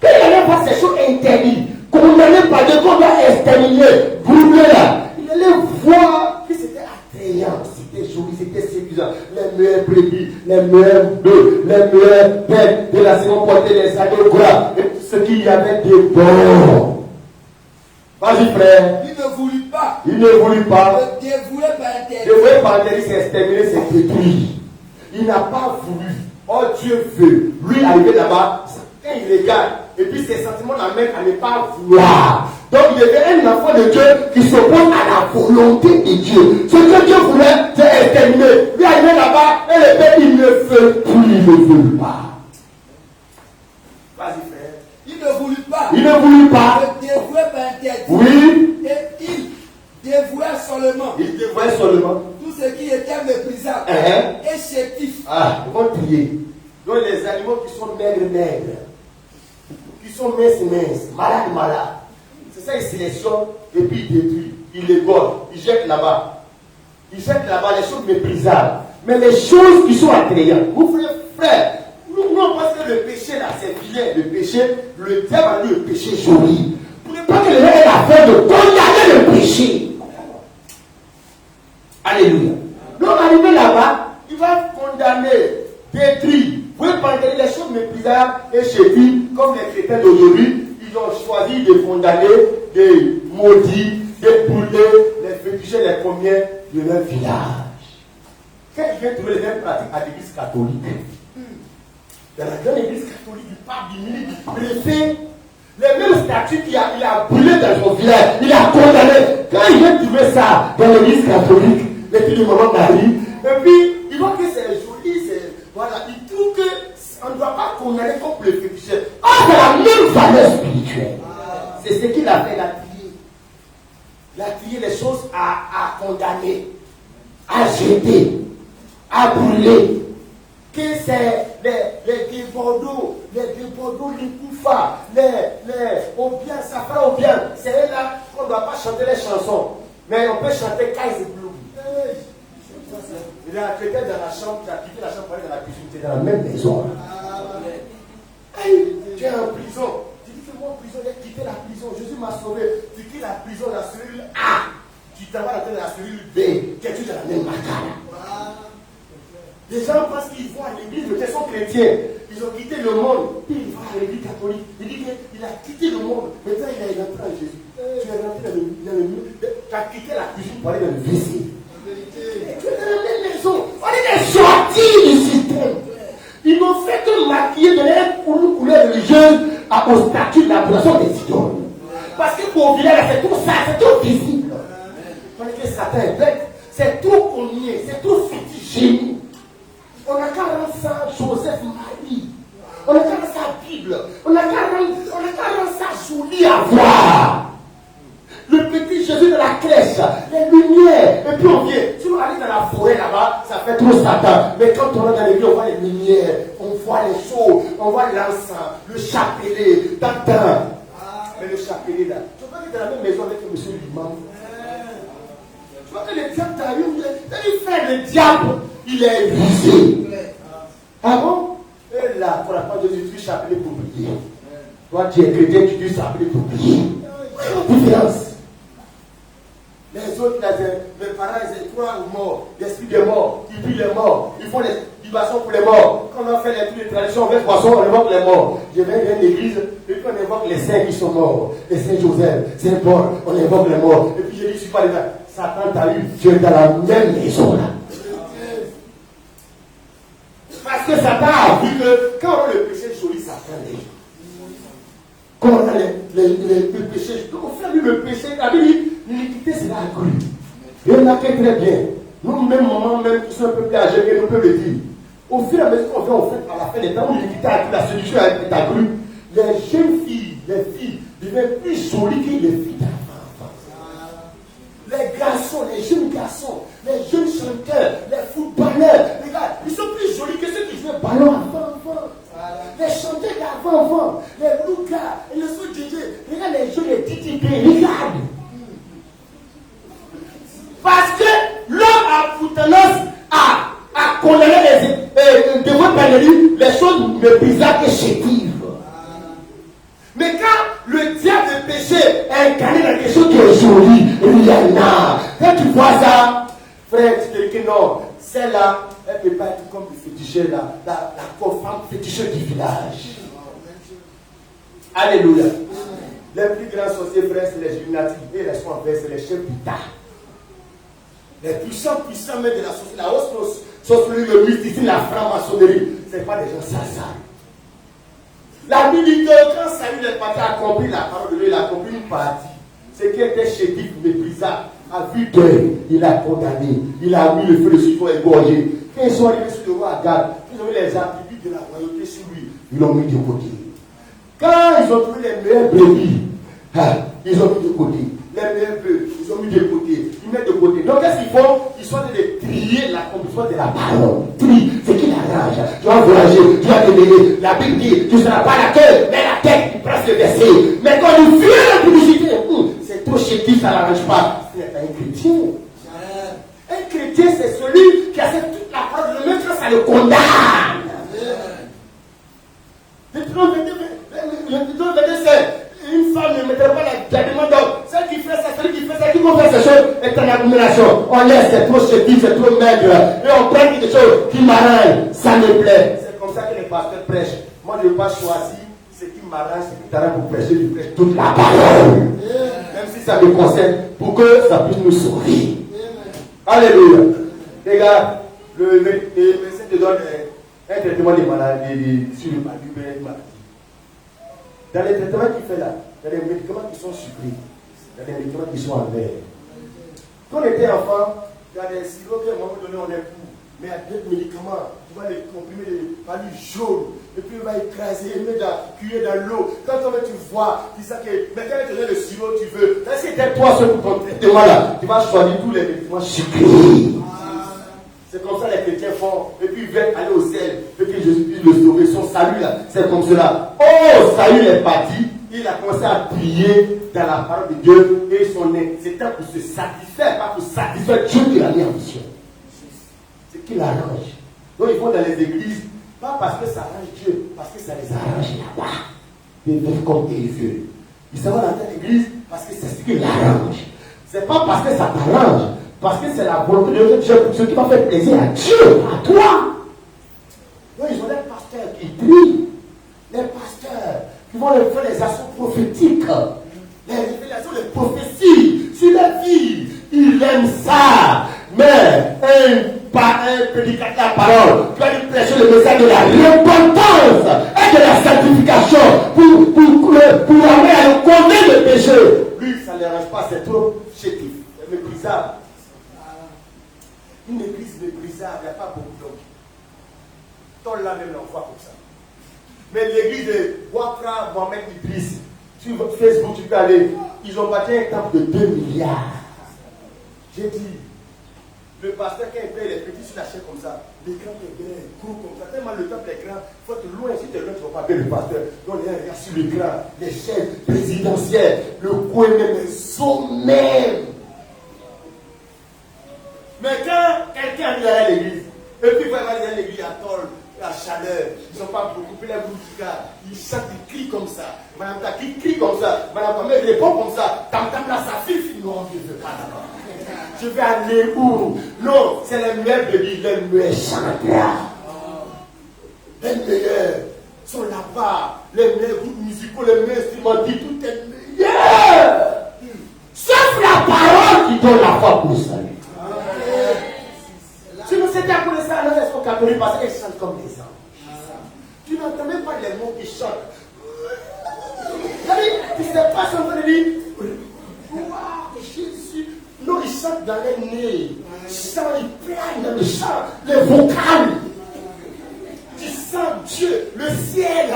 Quand il allait voir ces choses interdites, condamnées par Dieu, qu'on doit exterminer, brûler là, il allait voir que c'était attrayant, c'était joli, c'était séduisant. Les meilleurs brebis, les meilleurs bœufs, les meilleurs bêtes de la seconde portée, les agneaux gras, et tout ce qu'il y avait de bon. Vas-y frère. Il ne voulut pas. Il ne voulut pas. Le dévouer par interdit. Dévouer par interdit, c'est exterminer, c'est détruire. Il n'a pas voulu. Oh Dieu veut. Lui arrivé là-bas, quand il regarde, et puis ses sentiments l'amènent à ne pas vouloir. Donc il y avait un enfant de Dieu qui s'oppose à la volonté de Dieu. Ce que Dieu voulait, c'est exterminer. Lui arrivé là-bas, et le père, il ne veut plus, il ne veut pas. Vas-y frère. Il ne voulut pas. Il ne voulut pas. Le dévouer par interdit. Oui. Et il dévouait seulement. Il dévouait seulement. Tout ce qui était méprisable et chétif. Ah, ils vont trier. Donc les animaux qui sont maigres, qui sont minces, malades. C'est ça, ils sélectionnent et puis ils détruisent. Ils les volent, ils jettent là-bas. il cherche là-bas les choses méprisables. Mais les choses qui sont attrayantes, vous frères, nous on pense que le péché là, c'est vilain. Le péché, le diable a dit le péché joli. Vous ne pouvez pas que le ait l'affaire de condamner le péché. Alléluia. Donc arrivé là-bas, il va condamner, détruire. Vous pouvez pas entendre les choses méprisables et chétives, comme les chrétiens d'aujourd'hui, ils ont choisi de condamner, de maudire, de brûler les fétichés, les premiers de leur village. Quand il vient trouver les mêmes pratiques à l'église catholique, dans la grande église catholique, il parle du ministre, du préfet, les mêmes statuts qu'il a brûlé dans son village, il a condamné. Quand il vient trouver ça dans l'église catholique, les filles de maman Marie, et puis il voit que c'est joli, voilà, il trouve qu'on ne doit pas condamner comme le féticheur. Ah, c'est la même valeur spirituelle. C'est ce qu'il a fait, il a trié. Il a trié les choses à condamner, à jeter, à brûler. Que c'est les Bordeaux, les Koufa, les Obian, Safra Obian. C'est là qu'on ne doit pas chanter les chansons. Mais on peut chanter Kaiser Blue. Il a quitté dans la chambre, il a quitté la chambre pour aller dans la cuisine. Tu es dans la même maison. Tu es en prison. Tu dis que moi en prison, j'ai quitté la prison. Jésus m'a sauvé. Tu quittes la prison, la cellule A. Tu t'en vas dans la cellule B. Tu es dans la même macane. Les gens pensent qu'ils vont à l'église, ils sont chrétiens. Ils ont quitté le monde. Puis il va à l'église catholique. Il dit qu'il a quitté le monde. Maintenant, il est rentré en Jésus. Tu es rentré dans le mur. Tu as quitté la cuisine pour aller dans le WC. Tu es dans la même maison. On est sortis du système. Ils n'ont fait que maquiller de l'air pour une couleur religieuse au statut d'adoration des idoles. Parce que pour village, c'est tout ça, c'est tout visible. Parce que Satan est bête. C'est tout cogné, c'est tout fétiche. On n'a qu'à rendre ça Joseph Marie. On n'a qu'à rendre ça Bible. On n'a qu'à rendre ça joli à voir. Le petit Jésus de la crèche, les lumières. Et puis on vient. Si on arrive dans la forêt là-bas, ça fait trop Satan. Mais quand on est dans l'église, on voit les lumières, on voit les choses, on voit l'encens, le chapelet, t'entends. Mais le chapelet là, tu vois qu'il est dans la même maison avec le monsieur l'imam. Tu vois que le diable t'arrive, il fait le diable. Il est brisé. Ah bon? Et là, pour la part de Jésus, tu chapelet pour prier. Toi, tu es chrétien, tu dis chapelet pour prier. Quelle différence? Les autres, mes parents, ils croient aux morts, l'esprit des morts, ils prient les morts, ils font les libations pour les morts. Quand on a fait les traditions, on fait poisson, on évoque les morts. Je viens à l'église, et puis on évoque les saints qui sont morts, les saints Joseph, saint Paul, on évoque les morts. Et puis je dis, je ne suis pas les gens. Satan t'a eu, tu es dans la même maison là. Parce que Satan a vu que quand on a le péché joli, ça prend les gens. Quand on a le péché, donc on fait lui le péché, la Bible dit, l'iniquité sera accrue. Et on a fait très bien. Nous-mêmes, maman, même qui sont un peu plus âgés, nous pouvons le dire. Au fur et à mesure qu'on vient, on fait à la fin des temps où l'iniquité a accrue, la séduction est accrue, les jeunes filles, les filles, deviennent plus jolies que les filles d'avant. Les garçons, les jeunes garçons, les jeunes chanteurs, les footballeurs, les gars, ils sont plus jolis que ceux qui jouaient ballon avant. Les chanteurs d'avant, les loups-gars, les sous-DJ, regarde les jeunes, les TTP, regarde. Parce que l'homme a pour tendance à condamner devant Valérie les choses méprisables et chétives. Mais quand le diable de péché est incarné dans quelque chose qui est joli, il y en a. Quand tu vois ça, frère, tu te dis que non, celle-là, elle ne peut pas être comme le féticheur, la femme féticheur du village. Alléluia. Les plus grands sorciers, frère, c'est les Illuminati. Et les soins, c'est les chefs d'État. Les puissants même de la société, la haute sorcellerie, le mysticisme, la franc-maçonnerie, ce n'est pas des gens ça. La Bible dit que quand Saül est parti accomplir la parole de Dieu, il a accompli une partie. Ce qui était chétif, méprisable, a vu deuil, il a condamné, il a mis le feu de suifon égorgé. Quand ils sont arrivés sur le roi Agag, ils ont mis les attributs de la royauté sur lui, ils l'ont mis de côté. Quand ils ont trouvé les meilleurs brebis, ils ont mis de côté. Les meilleurs bœufs, ils ont mis de côté. Ils mettent de côté. Donc qu'est-ce qu'ils font? Ils sont en train de trier l'accomplissement de la parole. Trie, c'est qui l'arrange. Tu vas voyager, tu vas te lever. La Bible dit, tu ne seras pas la queue, mais la tête, il presse le verset. Mais quand il fuit la publicité, c'est trop chétif, ça n'arrange pas. C'est un chrétien. Un chrétien Dieu, c'est celui qui accepte toute la parole de Dieu, même quand ça le condamne. Deutéronome 22, c'est une femme ne mettrait pas la demande d'homme. Celle qui fait ça, celui qui fait ça, qui confesse ces choses est en abomination. On laisse, c'est trop chétif, c'est trop maigre. Et on prend quelque chose qui m'arrange, ça me plaît. C'est comme ça que les pasteurs prêchent. Moi, je n'ai pas choisi ce qui m'arrange, ce qui t'arrange pour prêcher. Je prêche toute la parole. Même si ça me concerne, pour que ça puisse nous sauver. Alléluia. Les gars, le médecin te donne un traitement des maladies sur le maladie. Dans les traitements qu'il fait là, il y a des médicaments qui sont sucrés, il y a des médicaments qui sont en verre. Quand on était enfant, il y a des sirops qu'à un moment donné on est pour, mais il y a d'autres médicaments, tu vas les comprimer, les palus jaunes, et puis il va écraser, il met la cuillère dans l'eau. Quand tu vois, tu sais que, mais quand tu donnes le sirop, tu veux, si c'était toi seul pour ton traitement là, tu vas choisir tous les médicaments sucrés. C'est comme ça les chrétiens font. Et puis ils veulent aller au ciel. Et puis Jésus puisse le sauver. Son salut là, c'est comme cela. Oh, salut est parti. Il a commencé à prier dans la parole de Dieu. Et c'était pour se satisfaire, pas pour satisfaire Dieu qui l'a mis en mission. C'est qu'il arrange. Donc ils vont dans les églises, pas parce que ça arrange Dieu, parce que ça les arrange là-bas. Ils vivent comme ils veulent. Ils s'en vont dans telle église parce que c'est ce qui l'arrange. C'est pas parce que ça t'arrange. Parce que c'est la volonté de Dieu, ce qui va faire plaisir à Dieu, à toi. Donc, ils ont des pasteurs qui prient, les pasteurs qui vont faire les actions prophétiques, les révélations, les prophéties sur la vie. Ils aiment ça. Mais un prédicateur de la parole qui va lui prêcher le message de la repentance et de la sanctification pour l'amener à le condamner le péché. Lui, ça ne l'arrange pas, c'est trop chétif, c'est méprisable. Une église méprisable, il n'y a pas beaucoup d'hommes. Ton là même l'envoie comme ça. Mais l'église de Wafra Mohamed Idriss, sur Facebook, tu peux aller, ils ont bâti un temple de 2 milliards. J'ai dit, le pasteur, quand il paye les petits sur la chaîne comme ça, l'écran est grand, gros comme ça, tellement le temple est grand, il faut être loin, si tu es loin, tu ne vas pas payer le pasteur. Donc il y a un regard sur l'écran, les chaînes présidentielles, le coin même, les sommets. Mais quand quelqu'un vient à l'église, et puis il va aller à l'église à tôle, à chaleur, ils n'ont pas beaucoup, puis la boutique, ils chantent, ils crient comme ça. Madame Taki crie comme ça, Madame Kamel répond comme ça. Tam là, ça file, non, je ne veux pas d'abord. Je vais aller où? Non, c'est les meilleurs bébés, les meilleurs chanteurs. Les meilleurs sont là-bas, les meilleurs groupes musicaux, les meilleurs instrumentistes, tout est meilleur. Sauf la parole qui donne la foi pour le salut. Si nous c'était pour ça, nous sommes catholiques parce qu'elles chantent comme des anges. Tu n'entends même pas les mots qui chantent. Tu ne sais pas si on veut dire, waouh, Jésus. Non, ils chantent dans les nez. Ils chantent, ils plaignent dans le chant, les vocales. Tu sens Dieu, le ciel.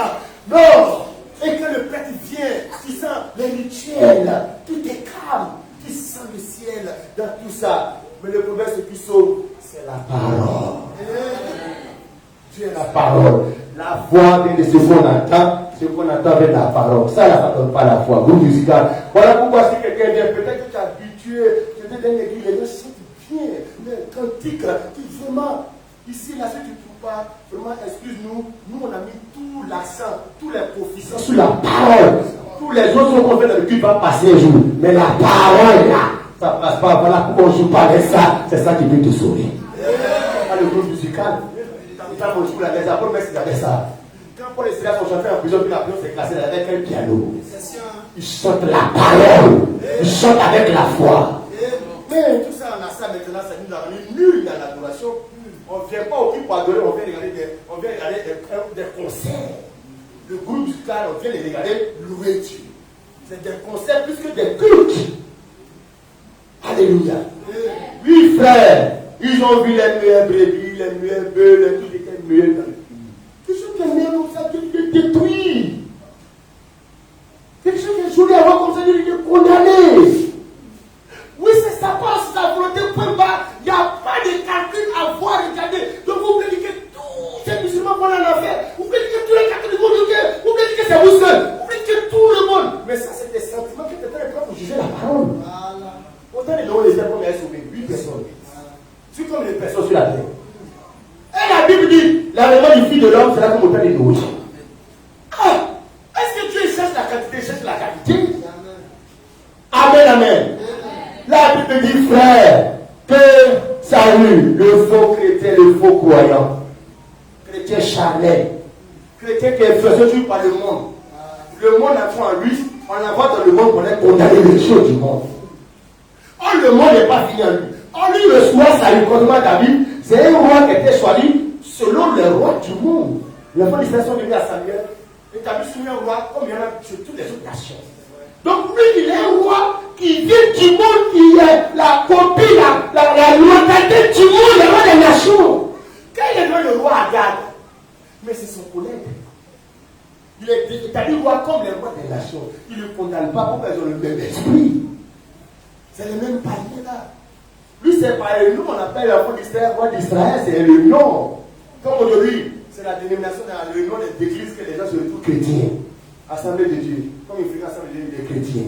Non. Et quand le prêtre vient, tu sens les rituels. Tout est calme. Tu sens le ciel dans tout ça. Mais le problème, ce qui sauve, c'est la parole. Dieu est la parole. La foi vient de ce qu'on entend avec la parole. Ça, ça ne donne pas la foi. Groupe musical. Voilà pourquoi si quelqu'un vient, peut-être que tu es habitué, tu es dans l'église, les gens chantent bien, les cantiques, qui vraiment, ici, là, si tu ne trouves pas, vraiment, excuse-nous, nous, on a mis tout l'accent, tous les prophéties sur la parole. Tous les autres qu'on fait dans le culte vont passer un jour. Mais la parole, là, ça ne passe pas. Voilà pourquoi on ne joue pas avec ça. C'est ça qui peut te sauver. Le groupe musical, quand on joue la guerre, après, c'est la guerre. Quand Paul et Silas sont chantés en prison, puis la prison s'est classée avec un piano. Ils chantent la parole. Ils chantent avec la foi. Mais tout ça, on a ça maintenant, ça nous a rendu nuls dans l'adoration. On ne vient pas au culte pour adorer, on vient regarder des concerts. Le groupe musical, on vient les regarder louer Dieu. C'est des concerts plus que des cultes. Alléluia. Oui, frère, ils ont vu les meilleurs brebis, les meilleurs bœufs, les tout étaient meilleurs dans le pays. Quelque chose qui est meilleur comme ça, Dieu les détruit. Quelque chose qui est joli avant comme ça, Dieu les condamné. Oui, c'est sa part, c'est sa volonté, point bas. Il n'y a pas de calcul à voir, regardez. Donc vous voulez dire que tous ces musulmans vont en enfer. Vous voulez dire que tous les catholiques vont en enfer. Vous voulez dire que c'est vous seul. Vous voulez dire que tout le monde. Mais ça, c'est des sentiments qui étaient très pour juger la parole. Autant les dons les hommes sont sauvés, 8 personnes. C'est comme les personnes sur la terre. Et la Bible dit, l'avènement du Fils de l'homme sera comme au temps des Noé. Ah, est-ce que Dieu cherche la quantité, cherche la qualité? Amen, amen. La Bible dit, frère, que salut le faux chrétien, le faux croyant, chrétien charnel, chrétien qui est fait par le monde. Le monde a foi en lui, on la voit dans le monde pour être condamné les choses du monde. Oh, le monde n'est pas fini en lui. Oh, lui, le soir, salut, contrairement à David, c'est un roi qui était choisi selon les rois du monde. Les enfants d'Israël sont venus à Samuel, et David soumis un roi comme il y en a sur toutes les autres nations. Donc lui, il est un roi qui vient du monde, qui est la copie, la loyauté du monde, le roi des nations. Quand il est devant le roi Agag, mais c'est son collègue. Il est établi roi comme les rois des nations. Il ne le condamne pas pour qu'ils ont le même esprit. C'est le même palier là. Lui, c'est pareil. Nous, on appelle l'enfant d'Israël, roi d'Israël, c'est le nom. Comme aujourd'hui, c'est la dénomination, le nom des églises que les gens se retrouvent chrétiens. Assemblée de Dieu. Comme il fait l'Assemblée de Dieu, il est chrétien.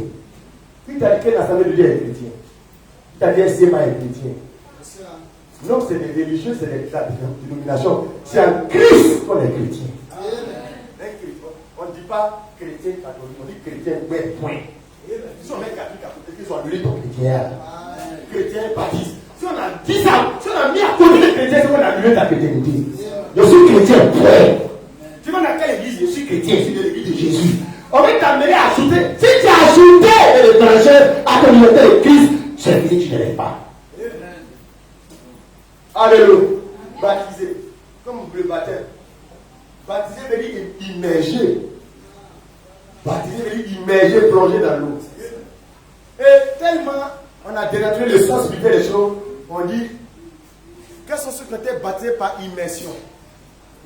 Puis tu as dit que l'Assemblée de Dieu est chrétien. Tu as dit SMA est chrétien. Non, c'est des religieux, c'est des dénominations. C'est un Christ qu'on est chrétien. On ne dit pas chrétien catholique, on dit chrétien, ouais, point. Si on met catholique, ils sont annulés ton chrétien. Chrétien baptiste. Si on a dit ça, si on a mis à côté des chrétiens, c'est qu'on a annulé ta chrétienté. Je suis chrétien, point. Tu vas dans quelle église? Je suis chrétien, je suis de l'église de Jésus. On va t'amener à ajouter. Si tu as ajouté l'étranger à ton unité de Christ, c'est fini, tu ne l'es pas. Alléluia. Baptisé. Comme le baptême. Baptisé veut dire immerger. Baptisé veut dire immerger, plonger dans l'eau. Et tellement on a dénaturé le sens spirituel des choses, on dit quels sont ceux qui ont été baptisés par immersion.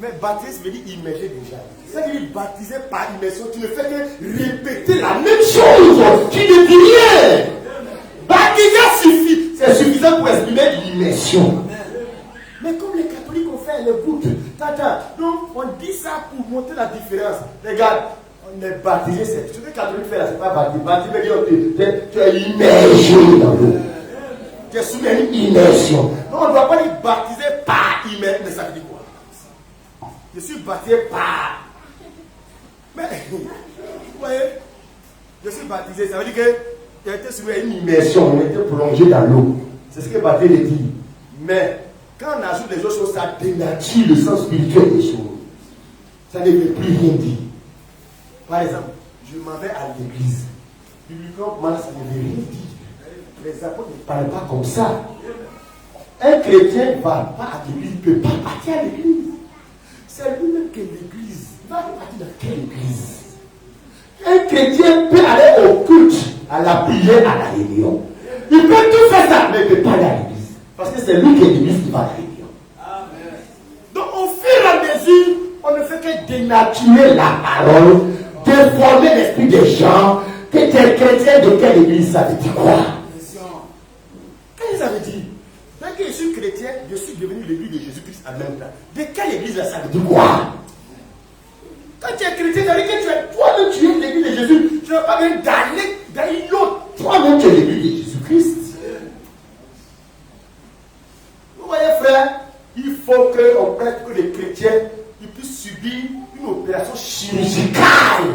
Mais baptisé veut dire immerger déjà. Ça veut dire baptisé par immersion, tu ne fais que répéter la même chose. Tu ne dis rien. Baptiser suffit. C'est suffisant pour exprimer l'immersion. Mais comme les catholiques ont fait le bout, donc on dit ça pour montrer la différence. Regarde, on est baptisé, c'est ce que les catholiques font là, c'est pas baptisé. Baptisé veut dire tu es immergé dans l'eau. Tu es soumis à une immersion. Donc on ne doit pas dire baptisé par immersion. Mais ça veut dire quoi? Je suis baptisé par. Mais, vous voyez, je suis baptisé, ça veut dire que tu as été soumis à une immersion, on a été plongé dans l'eau. C'est ce que baptisé veut dire. Mais, quand on ajoute les autres choses, ça dénature le sens spirituel des choses. Ça ne veut plus rien dire. Par exemple, je m'en vais à l'église. Bibliquement, ça ne veut rien dire. Les apôtres ne parlent pas comme ça. Un chrétien ne va pas à l'église, il ne peut pas partir à l'église. C'est lui-même qui est l'église. Il va partir dans quelle église? Un chrétien peut aller au culte, à la prière, à la réunion. Il peut tout faire ça, mais il ne peut pas aller à l'église. Parce que c'est lui qui est l'église qui va à la réunion. Amen. Donc au fur et à mesure, on ne fait que dénaturer la parole, déformer l'esprit des gens, que tu es chrétien de quelle église, ça veut dire quoi? Qu'est-ce que ça veut dire? Dès que je suis chrétien, je suis devenu l'église de Jésus-Christ en même temps. De quelle église là, ça veut dire quoi? Quand tu es chrétien, ça veut dire que tu es toi-même, tu es l'église de Jésus. Tu ne vas pas même dans une autre. Toi-même, tu es l'église de Jésus-Christ. Vous voyez, frère, il faut qu'on prenne que les chrétiens puissent subir une opération chirurgicale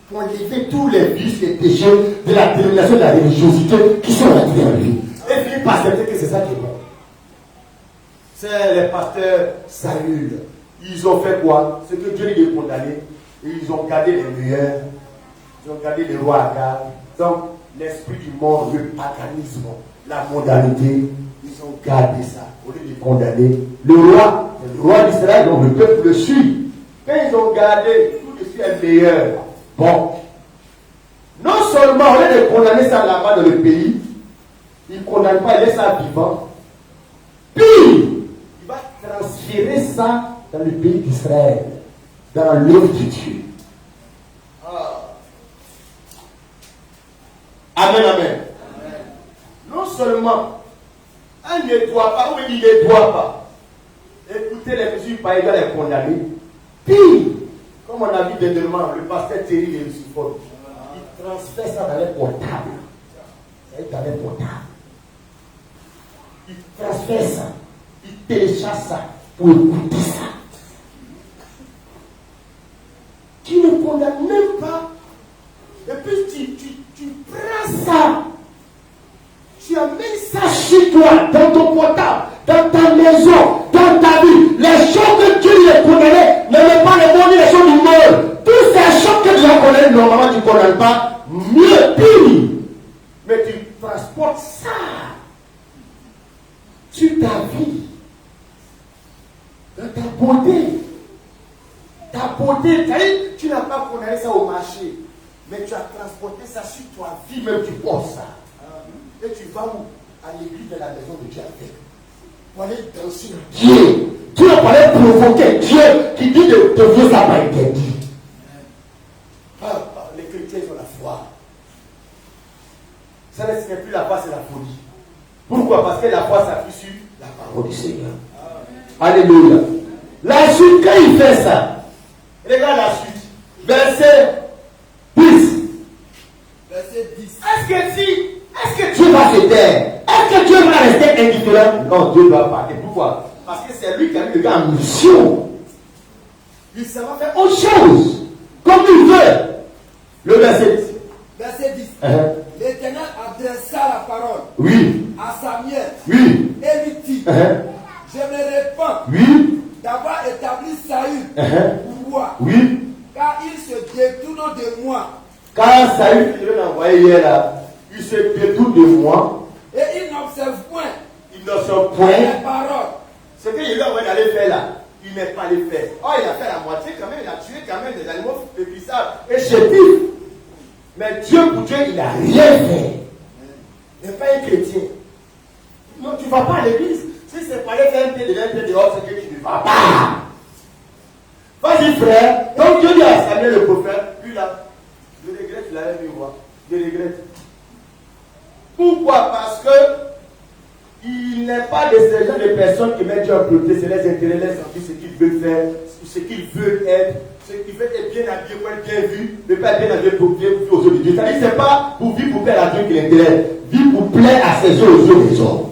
pour enlever tous les vices et péchés de la dénomination de la religiosité qui sont rentrés en lui. Et finir par accepter que c'est ça qui est bon. C'est les pasteurs Saül. Ils ont fait quoi? C'est que Dieu les a condamnés. Et ils ont gardé les meilleurs. Ils ont gardé les rois Agag. Donc, l'esprit du monde, le paganisme, la mondanité, ils ont gardé ça. Au lieu de condamner le roi d'Israël, donc le peuple le suit. Quand ils ont gardé, tout de suite est meilleur. Bon. Non seulement, au lieu de condamner ça là-bas dans le pays, il ne condamne pas, il laisse ça vivant. Puis, il va transférer ça dans le pays d'Israël, dans l'œuvre de Dieu. Amen, amen, amen. Non seulement, un ne doit pas, ou il ne doit pas écouter les mesures par égales et condamner. Puis, comme on a vu dernièrement, le pasteur Thierry de Lucifer, il transfère ça dans les portables. C'est dans les portables. il transfère ça, il télécharge ça pour écouter ça. Tu ne condamnes même pas. Et puis tu prends ça. Tu amènes ça chez toi, dans ton portable, dans ta maison, dans ta vie. Les choses que Dieu les condamnait, ne mets pas les mots ni les choses du monde. Toutes ces choses que tu as condamnées, normalement tu ne condamnes pas. Mieux, pire. Mais tu transportes ça sur ta vie, dans ta beauté. Ta beauté, tu n'as pas condamné ça au marché, mais tu as transporté ça sur ta vie, même tu portes ça. Et tu vas où? À l'église de la maison de Dieu avec. Pour aller danser Dieu. Tu vas pas aller provoquer Dieu qui dit de Dieu, ça pas interdit. Les chrétiens ils ont la foi. Ça n'est plus la foi, c'est la folie. Pourquoi? Parce que la foi s'appuie sur la parole du Seigneur. Alléluia. La suite, quand il fait ça, regarde la suite. Verset 10. Verset 10. Est-ce que Dieu va se taire? Est-ce que Dieu va rester indifférent? Non, Dieu doit parler. Pourquoi? Parce que c'est lui qui a mis le gars en mission. Il s'en va faire autre chose. Comme il veut. Le verset 10. Verset 10. L'Éternel adressa la parole à Samuel et lui dit, je me répands d'avoir établi Saül pour roi, car il se détourne de moi. Car Saül, que je l'ai envoyé hier là, il se détourne de moi. Et il n'observe point les paroles. Ce que je lui ai envoyé d'aller faire là, il n'est pas allé faire. Oh, il a fait la moitié quand même, il a tué quand même des animaux pépissables et chétifs. Mais Dieu pour Dieu, il n'a rien fait. Il n'est pas un chrétien. Non, tu ne vas pas à l'église. Si c'est pas aller faire un pied de un pied dehors, c'est que tu ne vas pas. Vas-y frère. Donc Dieu dit à Samuel le prophète, lui là, je regrette, il avait vu voir. Je regrette. Pourquoi? Parce que il n'est pas de ces gens de personnes qui mettent Dieu en priorité, c'est les intérêts, les envies, ce qu'ils veulent faire, ce qu'ils veulent être, ce qu'ils veulent être bien habillé pour être bien vu, mais pas bien habillé pour bien vu aux yeux de Dieu. C'est-à-dire que ce n'est pas pour vivre pour plaire à Dieu qui l'intéresse, vivre pour plaire à ses yeux aux yeux des hommes.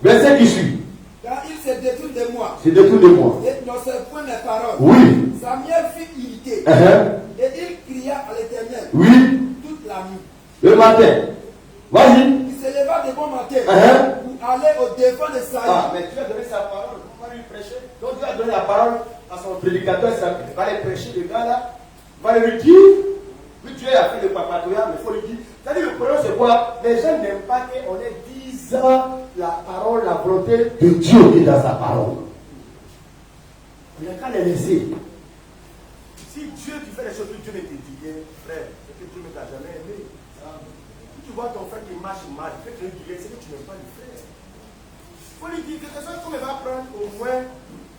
Verset qui suit. Car il se détourne de moi. Se détourne de moi. Et n'observe point mes paroles. Oui. Samuel fut irrité. Et il cria à l'Éternel. Toute la nuit. Le matin. Vas-y. Il se leva de bon matin pour aller au devant de Saül. Ah, mais Dieu a donné sa parole. On va lui prêcher. Donc Dieu a donné la parole à son prédicateur. Il va aller prêcher le gars là. Il va lui dire. Oui, Dieu a fait le papatorial, mais il faut lui dire. C'est-à-dire le problème c'est quoi? Les gens n'aiment pas qu'on ait 10 ans la parole, la volonté de Dieu qui est dans sa parole. Il n'y a qu'à les laisser. Si Dieu qui fait les choses que Dieu ne te dit, frère, c'est que Dieu ne t'a jamais aimé. Si tu vois ton frère qui marche mal, il fait que c'est que tu n'aimes pas le faire. Il faut lui dire que quelque chose qu'on va prendre, au moins,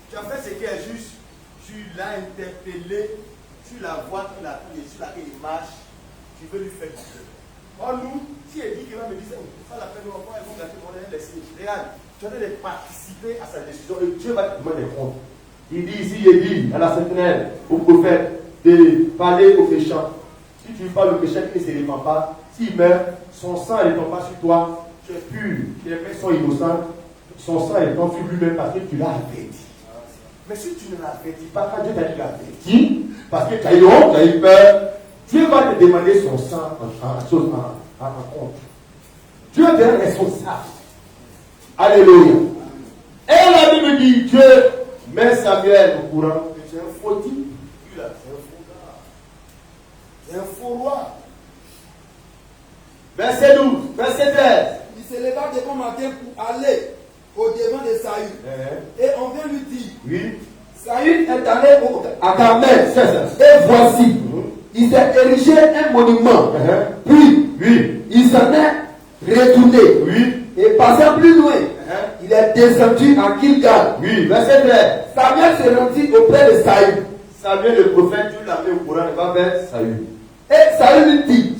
tu as fait ce qui est juste, tu l'as interpellé, tu la vois qu'il a pris sur laquelle il marche, tu veux lui faire du bien. Or, nous, si elle dit qu'il va me dire, ça la peine, on va gâter mon laisser. Regarde, tu as de participer à sa décision et Dieu va te demander compte. Il dit ici, il dit à la sentinelle, au prophète, de parler aux méchants. Si tu parles au méchant qui ne se répand pas, s'il meurt, son sang ne tombe pas sur toi, tu es pur, les mecs sont innocents, son sang est tombé sur lui-même parce que tu l'as averti. Mais si tu ne l'avertis pas, quand Dieu t'a dit l'avertir, parce que tu as eu honte, tu as eu peur, Dieu va te demander son sang en compte. Dieu est responsable. Alléluia. Et la Bible dit, Dieu met Samuel au courant que c'est un faux type. Lui là, c'est un faux gars. C'est un faux roi. Verset 12, verset 13. Il se leva de bon matin pour aller au devant de Saül. Et on vient lui dire, Saül est allé à Carmel. Et voici, il s'est érigé un monument. Puis, il s'en est retourné. Et passant plus loin, il est descendu à Gilgal. Verset 13. Samuel se rendit auprès de Saül. Samuel le prophète, Dieu l'a mis au courant, il va vers Saül. Et Saül lui dit,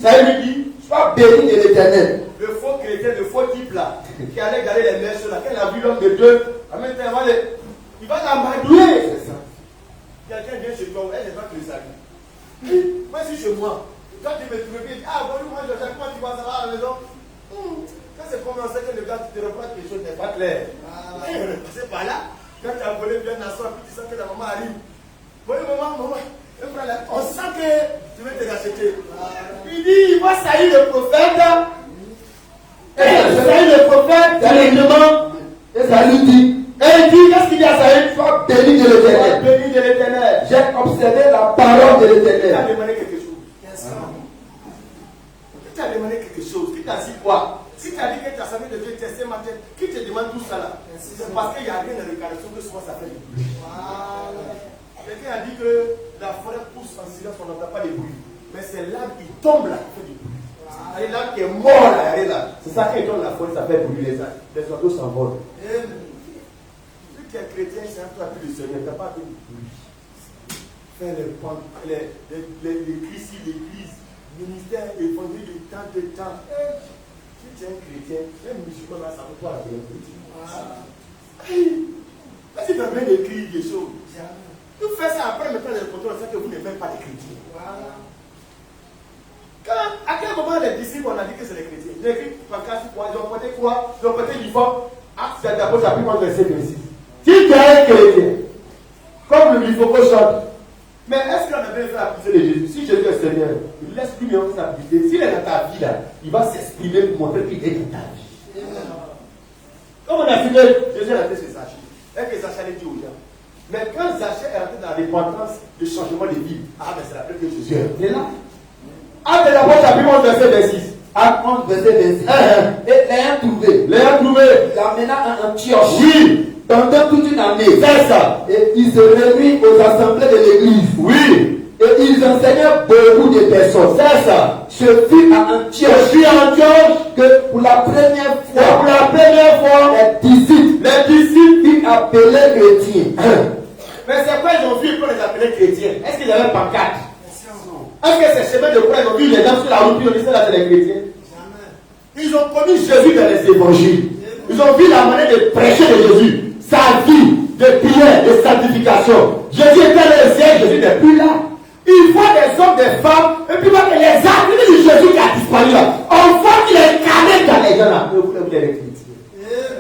sois béni de l'Éternel. Le faux chrétien, le faux type là, qui allait garder les mains sur laquelle il a vu l'homme de Dieu, en même temps, il va l'amadouer. C'est ça. Quelqu'un vient chez toi, elle n'est pas que ça. Moi, si chez moi, quand tu me trouves bien, ah, bonjour, moi, Jacques, comment tu vas, ça va à la maison? Quand c'est comme on sait que le gars qui te reprend quelque chose n'est pas clair. C'est par là. Quand tu as volé bien à soi, puis tu sens que la maman arrive. Oui, maman, on sent que tu veux te racheter. Il dit, il va saillir le prophète. Et il saillit le prophète directement. Et ça lui dit, et il dit, qu'est-ce qu'il dit à Saïd? sois béni de l'Éternel. Béni de l'Éternel. J'ai observé la parole de Qui l'Éternel. t'a demandé quelque chose? Qui t'a demandé quelque chose? Qui t'a dit quoi? Si tu as dit que tu as servi de Dieu, tu es ce matin, qui te demande tout ça là? C'est parce qu'il n'y a rien de réclamation que souvent ça fait du bruit. Quelqu'un a dit que la forêt pousse en silence, on n'entend pas les bruits. Mais c'est l'arbre qui tombe là qui fait du bruit. C'est l'arbre qui est mort là, regardez là. C'est ça qui tombe la forêt, ça fait bruit. Les oiseaux s'envolent. Si tu es chrétien, c'est un peu appris le Seigneur, tu n'as pas fait du bruit. Faire l'église, ministère, évangile de temps de temps. Si tu es un chrétien, même musulman là, ça ne peut pas être un chrétien. Mais si tu as bien écrit des choses, vous faites ça après, maintenant les contrôles, c'est que vous n'êtes même pas des chrétiens. À quel moment les disciples on a dit que c'est les chrétiens? Ils ont écrit ils ont porté quoi? Ils ont porté l'uniforme. Acte d'apôtre, chapitre 1, verset 26. Si tu es un chrétien, comme le livre chante, mais est-ce qu'on a bien fait accuser de Jésus? Si Jésus est Seigneur, il laisse lui même sa habilité. S'il est dans ta vie là, il va s'exprimer pour montrer qu'il est dans ta vie. Comme on a vu que Jésus a fait ce Zachée, et que Zachée allait dire aux gens. Mais quand Zachée est rentré dans la repentance, le changement de vie, mais c'est la preuve que Jésus est là. Acte d'apôtre, chapitre 11, verset 26. Acte 11, verset 26. Et l'ayant trouvé, l'amena en Antioche. Oui. Pendant toute une année. C'est ça. Et il se réunit aux assemblées de l'église. Oui. Et ils enseignaient beaucoup de personnes. C'est ça. Ce fut à Antioche que pour la première fois, les disciples furent appelés chrétiens. Mais c'est quoi ils ont vu pour les appeler chrétiens? Est-ce qu'ils avaient pancarte? Est-ce que ces chemins de croix, ils ont vu les gens sur la route, puis on dit ça là, c'est les chrétiens? Ils ont connu Jésus dans les évangiles. Ils ont vu la manière de prêcher de Jésus. Sa vie de prière, de sanctification. Jésus était là, le ciel, Jésus n'est plus là. Il voit des hommes, des femmes, et puis il voit que les actes de Jésus qui a disparu là. On voit qu'il est incarné dans les gens là. Vous êtes les chrétiens.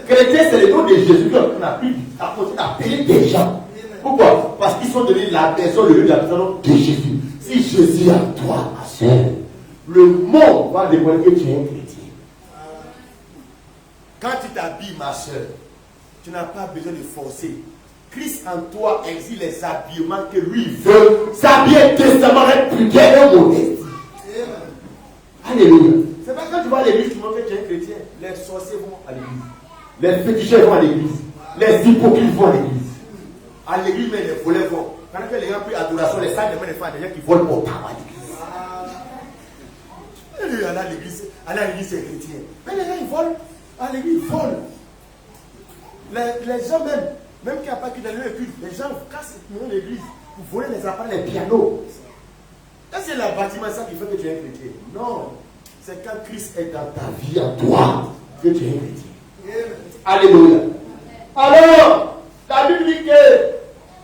Chrétien, c'est le nom de Jésus qu'on a pris à continuer d'appeler des gens. Pourquoi? Parce qu'ils sont devenus la personne, le lieu de la personne de Jésus. Si Jésus est à toi, ma soeur, le monde va demander que tu es un chrétien. Quand tu t'habilles, ma soeur, tu n'as pas besoin de forcer. Christ en toi exige les habillements que lui veut. S'habiller décemment, être plus gai et modeste. Alléluia. C'est pas quand tu vas à l'église, tu montres que tu es un chrétien. Les sorciers vont à l'église. Les féticheurs vont à l'église. Les hypocrites vont à l'église. À l'église, mais les voleurs vont. Quand les gens prient adoration, les saints demandent des fois à des gens qui volent pour à l'église. Aller à l'église, c'est chrétien. Mais les gens, ils volent. À l'église, ils volent. Les gens même qui n'ont pas quitté le culte, les gens cassent l'église pour voler les appareils, les pianos. Est-ce que c'est le bâtiment ça qui fait que tu es un chrétien? Non. C'est quand Christ est dans ta vie, en toi, que tu es un chrétien. Alléluia. Alors, la Bible dit que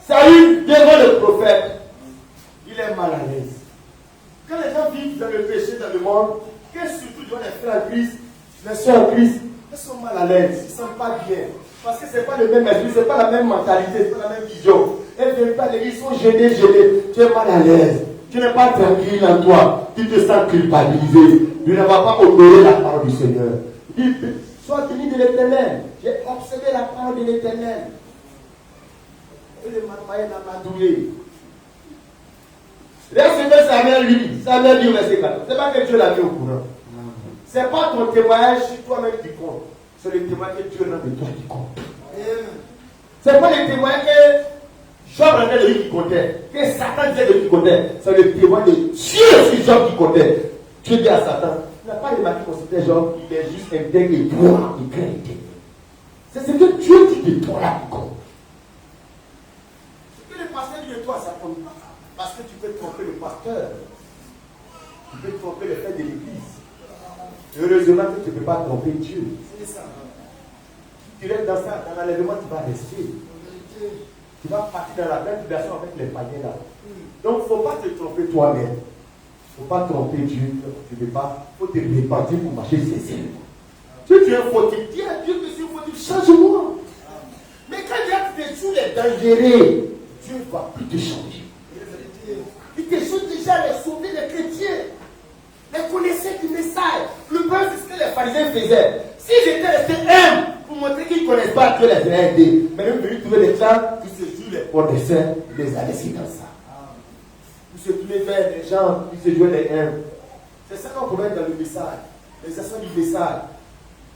Saül, devant le prophète, il est mal à l'aise. Quand les gens vivent dans le péché, dans le monde, que surtout devant les frères en Christ, les soeurs en Christ, ils sont mal à l'aise, ils ne se sentent pas bien. Parce que ce n'est pas le même esprit, ce n'est pas la même mentalité, ce n'est pas la même vision. Elles ne viennent pas à l'église, ils sont gênés. Tu es mal à l'aise. Tu n'es pas tranquille en toi. Tu te sens culpabilisé. Tu ne vas pas honorer la parole du Seigneur. Sois béni de l'Éternel. J'ai observé la parole de l'Éternel. Et le matin, n'a pas doué. Laisse que Samuel lui dit. Samuel dit au verset 4. Ce n'est pas que Dieu l'a mis au courant. Ce n'est pas ton témoignage sur toi-même qui compte. C'est le témoignage que Dieu n'a de toi qui compte. Ce n'est pas le témoignage que Job rendait de lui qui comptait. Que Satan disait de lui qui comptait. C'est le témoignage de Dieu sur Job qui comptait. Dieu dit à Satan, il n'a pas remarqué qu'on c'était Job, il est juste intègre et droit, il craint intègre. C'est ce que Dieu dit de toi là qui compte. Ce que le pasteur dit de toi, ça compte pas. Parce que tu peux tromper le pasteur. Tu peux tromper le fait de l'église. Heureusement que tu ne peux pas tromper Dieu. C'est ça. Tu restes dans ça, dans l'enlèvement, tu vas rester. Tu vas partir dans la même situation avec les païens là. Donc, il ne faut pas te tromper toi-même. Il ne faut pas tromper Dieu. Tu ne peux pas. Il faut te repentir pour marcher sincèrement. Si tu es fautif, dis à Dieu que je suis fautif, change-moi. Mais quand Dieu te joue les dangereux, Dieu ne va plus te changer. Il te joue déjà les sauver les chrétiens. Les connaisseurs du message. Le problème, c'est ce que les pharisiens faisaient. S'ils étaient restés humbles pour montrer qu'ils ne connaissent pas Dieu, les aurait aidés. Mais même venus trouver des gens qui se jouent les connaisseurs, ils les a laissés dans ça. Ils se tournaient vers des gens qui se jouaient les humbles. C'est ça qu'on connaît dans le message. Les actions du message.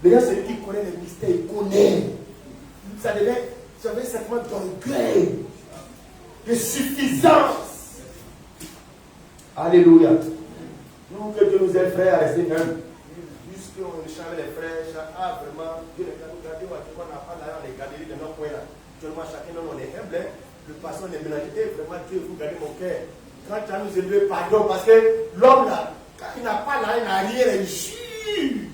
D'ailleurs, celui qui connaît les mystères, il connaît. Ça devait certainement d'orgueil, de suffisance. Alléluia. Nous, que Dieu nous aide, frères, à rester humbles. Puisqu'on échange les frères, vraiment, Dieu les a nous gardés, on n'a pas là, on les garderies de nos coins là. Seulement chacun d'eux, on est humble. Le passant, on est mélangé. Vraiment, Dieu, vous gardez mon cœur. Quand tu as nous élevé, pardon, parce que l'homme là, quand il n'a pas là, il n'a rien, il jure.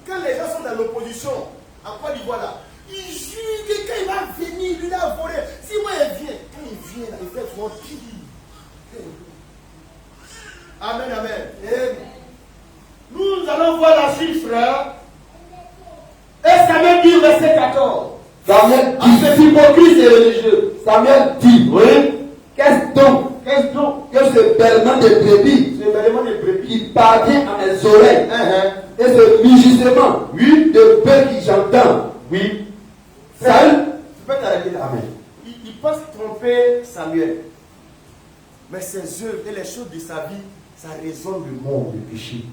Quand les gens sont dans l'opposition, en Côte d'Ivoire là, il jure que quand il va venir, lui a volé. Si moi il vient, quand il vient là, il fait mentir. Amen, amen. Nous allons voir la suite, frère. Et Samuel dit, verset 14. Samuel dit, c'est hypocrite et religieux. Samuel dit, Oui. qu'est-ce donc que ce bêlement de brebis qui parvient à mes oreilles et ce mugissement de peur qui j'entends. Oui. Saül, Tu peux t'arrêter là. Amen. Il pense tromper Samuel. Mais ses œuvres et les choses de sa vie, ça résonne le monde, le péché.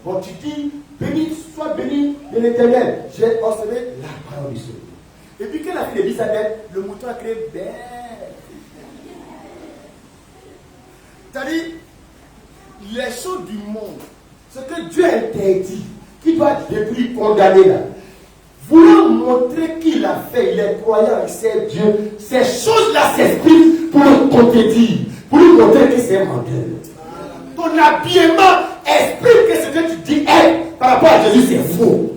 Bon, tu dis, béni, sois béni de l'Éternel. J'ai observé la parole du Seigneur. Et puis quand la fille d'Élisabeth, le mouton a créé bête. C'est-à-dire, les choses du monde, ce que Dieu interdit, qui doit détruire, condamner là, voulant montrer qu'il a fait, il est croyant, il sait Dieu, ces choses-là s'expriment pour le contredire, pour lui montrer que c'est un menteur. Ton habillement exprime que ce que tu dis est, par rapport à Jésus, c'est faux.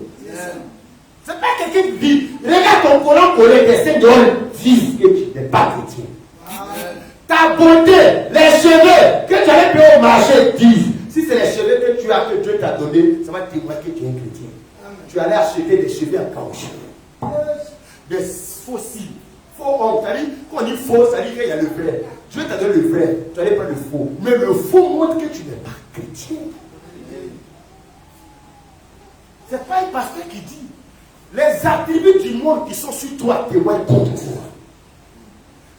C'est pas quelqu'un qui dit, regarde ton Coran collé, tes saints dehors disent que tu n'es pas chrétien. Ta beauté, les cheveux que tu allais payer au marché disent. Si c'est les cheveux que tu as, que Dieu t'a donné, ça va te témoigner que tu es un chrétien. Tu allais acheter des cheveux en caoutchouc. Des fossiles. Faux homme. C'est-à-dire, quand on dit faux, ça dit qu'il y a le vrai. Dieu t'a donné le vrai. Tu allais prendre le faux. Mais le faux montre que tu n'es pas chrétien. Ce n'est pas un pasteur qui dit. Les attributs du monde qui sont sur toi témoignent contre toi.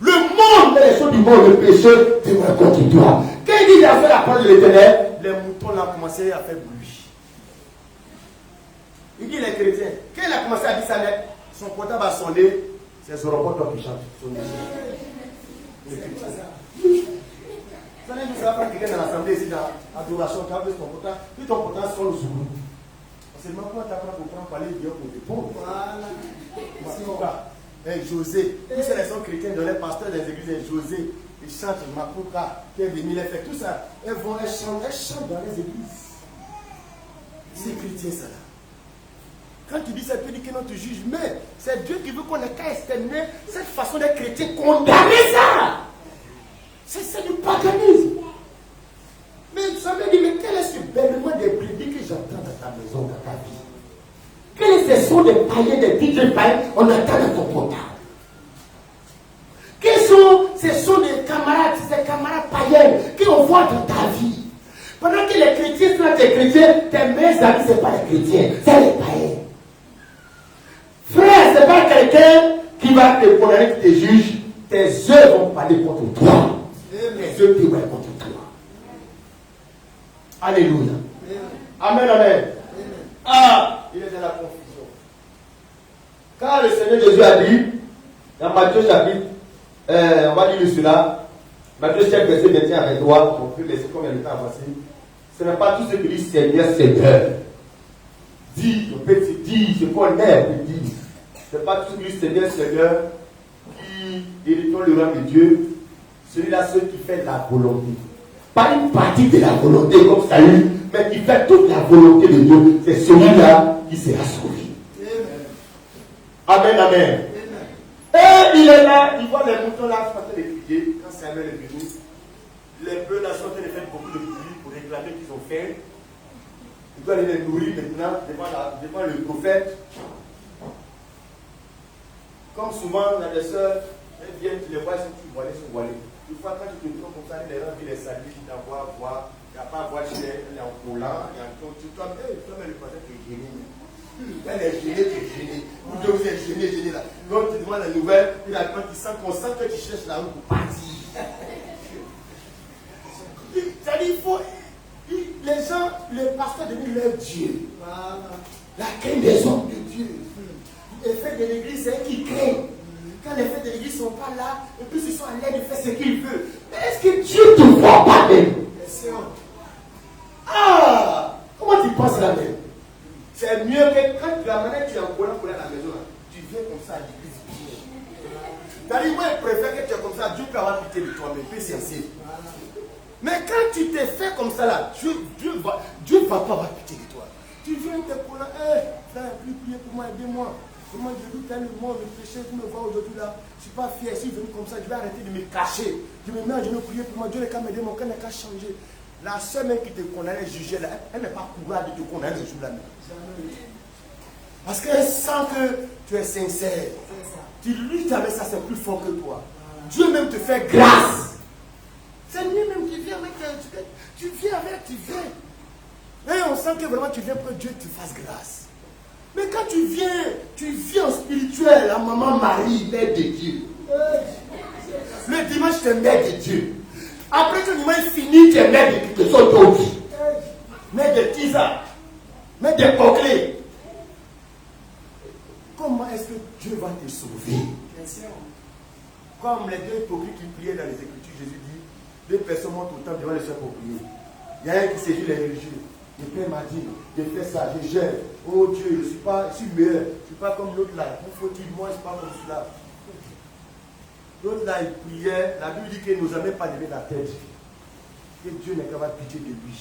Le monde, les choses du monde, le péché, témoignent contre toi. Quand il dit qu'il a fait la parole de l'Éternel, les moutons là ont commencé à faire bruit. Il dit les chrétiens, quand il a commencé à dire ça, son portable a sonné, c'est ce robot qui chante. Les chrétiens. Ça n'est pas faire quelqu'un dans l'assemblée ici, dans l'adoration, quand tu as ton portable, puis ton portable sonne au zoulou. Seulement quand tu apprends pour prendre parler Dieu pour répondre. Voilà. José, tous ces gens chrétiens dans les pasteurs des églises, José, ils chantent Mapuka, Pierre Béni, fait tout ça. Elles chantent dans les églises. C'est chrétien ça là. Quand tu dis ça, tu dis que non, tu juges, mais c'est Dieu qui veut qu'on ait qu'à exterminer cette façon d'être chrétien, condamner ça. C'est du paganisme. Mais ça me dit, mais quel est ce bêlement des brebis que j'entends dans ta maison, dans ta vie? Quel est ce son des païens, des DJ païens on entend dans ton portable? Quels sont ces sons des camarades, ces camarades païens qu'on voit dans ta vie? Pendant que les chrétiens sont des chrétiens, tes meilleurs amis, ce n'est pas les chrétiens, c'est les païens. Frère, ce n'est pas quelqu'un qui va te condamner, qui te juge. Tes œuvres vont parler contre toi. Tes œuvres témoignent contre toi. Alléluia. Amen, amen. Ah, il est dans la confusion. Quand le Seigneur Jésus a dit, dans Matthieu chapitre, on va dire cela, Matthieu chapitre verset 21 à 23, on peut laisser combien de temps passer. Ce n'est pas tout ce que dit Seigneur, Seigneur. Dis, on peut dire, je connais, on peut dire. Ce n'est pas tout ce que dit Seigneur, Seigneur, qui héritons le rang de Dieu, celui-là, celui qui fait la volonté. Pas une partie de la volonté comme Saül, mais qui fait toute la volonté de Dieu. C'est celui-là qui sera sauvé. Amen, amen. Et il est là, il voit les moutons là en train de crier. Quand Samuel est venu, les bœufs là sont en train de faire beaucoup de bruit pour réclamer qu'ils ont faim. Il doit aller les nourrir maintenant devant le prophète. Comme souvent, dans les sœurs, elles viennent, tu les vois, ils sont voilés. Une fois, quand tu te trouves comme ça, les gens qui les saluent, tu n'as pas à voir, il n'y a pas à voir chez elle, elle est en collant, il y a un ton, toi, mais le pasteur, tu es gêné. Elle est gênée, tu es gêné. Vous deux, vous êtes gêné là. Donc, tu demandes la nouvelle, puis là, quand tu sens qu'on sent que tu cherches la route pour partir. C'est-à-dire, il faut. Les gens, les pasteurs deviennent leur Dieu. La crainte des hommes de Dieu. Les fêtes de l'église, c'est eux qui craignent. Quand les fêtes de l'église ne sont pas là, et puis ils sont en l'air de faire ce qu'ils veulent. Mais est-ce que Dieu te voit pas même? Ah! Comment tu penses là même? C'est mieux que quand tu la manière tu es en collant à la maison, tu viens comme ça à l'église. C'est-à-dire, moi, je préfère que tu es comme ça, Dieu peut avoir pitié de toi, mais fais sincère. Mais quand tu te fais comme ça là, Dieu va pas avoir pitié de toi. Tu viens te collant, frère, priez pour moi, aidez-moi. Comment je doute tellement le péché, vous me voyez aujourd'hui là, je ne suis pas fier, si je viens comme ça, je vais arrêter de me cacher. Je me mets, je vais prier pour moi, Dieu n'est qu'à m'aider, mon cœur n'est qu'à changer. La seule même qui te condamne, juger là, elle n'est pas courage de te condamner ce jour-là. Parce qu'elle sent que tu es sincère. Tu luttes avec ça, c'est plus fort que toi. Dieu même te fait grâce. C'est lui même qui vient avec toi. Tu viens avec, tu viens. Et on sent que vraiment tu viens pour que Dieu te fasse grâce. Mais quand tu viens en spirituel, la maman Marie, mère de Dieu. Le dimanche, tu es mère de Dieu. Après que le dimanche fini, tu es mère de Dieu. Mère de Tisa. Mère de Coclé. Comment est-ce que Dieu va te sauver? Comme les deux hypocrites qui priaient dans les Écritures, Jésus dit, deux personnes montent autant devant le Seigneur pour prier. Il y a un qui saisit les religieux. Le Père m'a dit, je fais ça, je gère. Oh Dieu, je suis meilleur. Je ne suis pas comme l'autre là. Où faut-il, moi, je ne suis pas comme cela. L'autre là, il priait. La Bible dit qu'il ne nous a même pas levé la tête. Que Dieu n'est qu'à avoir pitié de lui.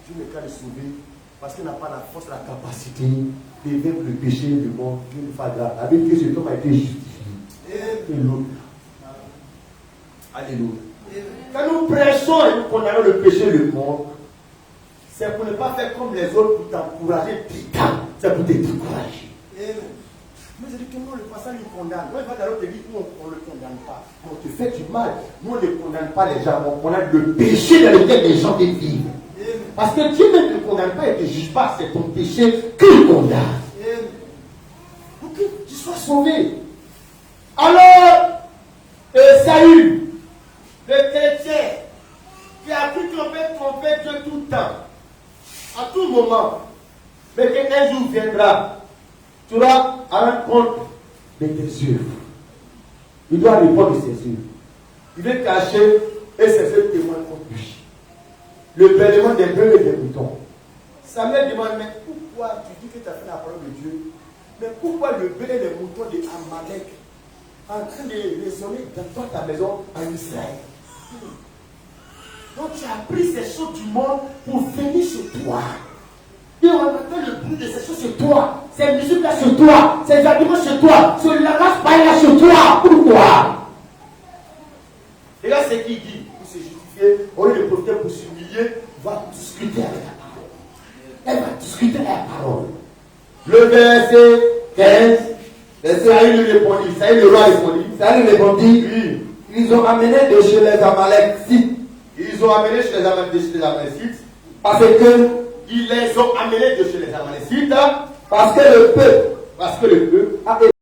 Dieu n'est qu'à le sauver. Parce qu'il n'a pas la force, la capacité de vaincre le péché du monde. Dieu ne fait grâce. La Bible dit que cet homme a été justifié. Et l'autre. Alléluia. Quand nous prêchons et nous condamnons le péché du monde, c'est pour ne pas faire comme les autres pour t'encourager. C'est pour te décourager. Mais je dis que non, le passage nous condamne. Moi, il va dans l'autre église où on ne le condamne pas. On te fait du mal. Nous, on ne condamne pas les gens. On condamne le péché dans lequel les gens vivent. Parce que Dieu ne te condamne pas et ne te juge pas. C'est ton péché qu'il condamne. Pour que tu sois sauvé. Alors, Saül, le chrétien, qui a cru qu'on peut tromper Dieu tout le temps, à tout moment, mais qu'un jour viendra, tu auras à rendre compte de tes yeux. Il doit répondre de ses yeux. Il veut cacher et ses yeux témoignent contre lui. Le bêlement des bœufs et des moutons. Samuel demande, mais pourquoi tu dis que tu as fait la parole de Dieu? Mais pourquoi le bœuf et les moutons de Amalek en train de résonner dans ta maison en Israël? Donc tu as pris ces choses du monde pour venir chez toi. Et on entend le bruit de ces choses chez toi. Ces musiques là chez toi. Ces arguments chez toi. Ce langage païen là chez toi. Pourquoi? Et là c'est qui dit, pour se justifier, au lieu de profiter pour s'humilier, va discuter avec la parole. Elle va discuter avec la parole. Le verset 15. Saül lui répondit. Saül le roi répondit. Saül répondit. Oui. Ils ont amené de chez les Amalécites. Ils ont amené chez les Amalécites. Parce que ils les ont amenés de chez les Amalécites. Parce que le peuple a été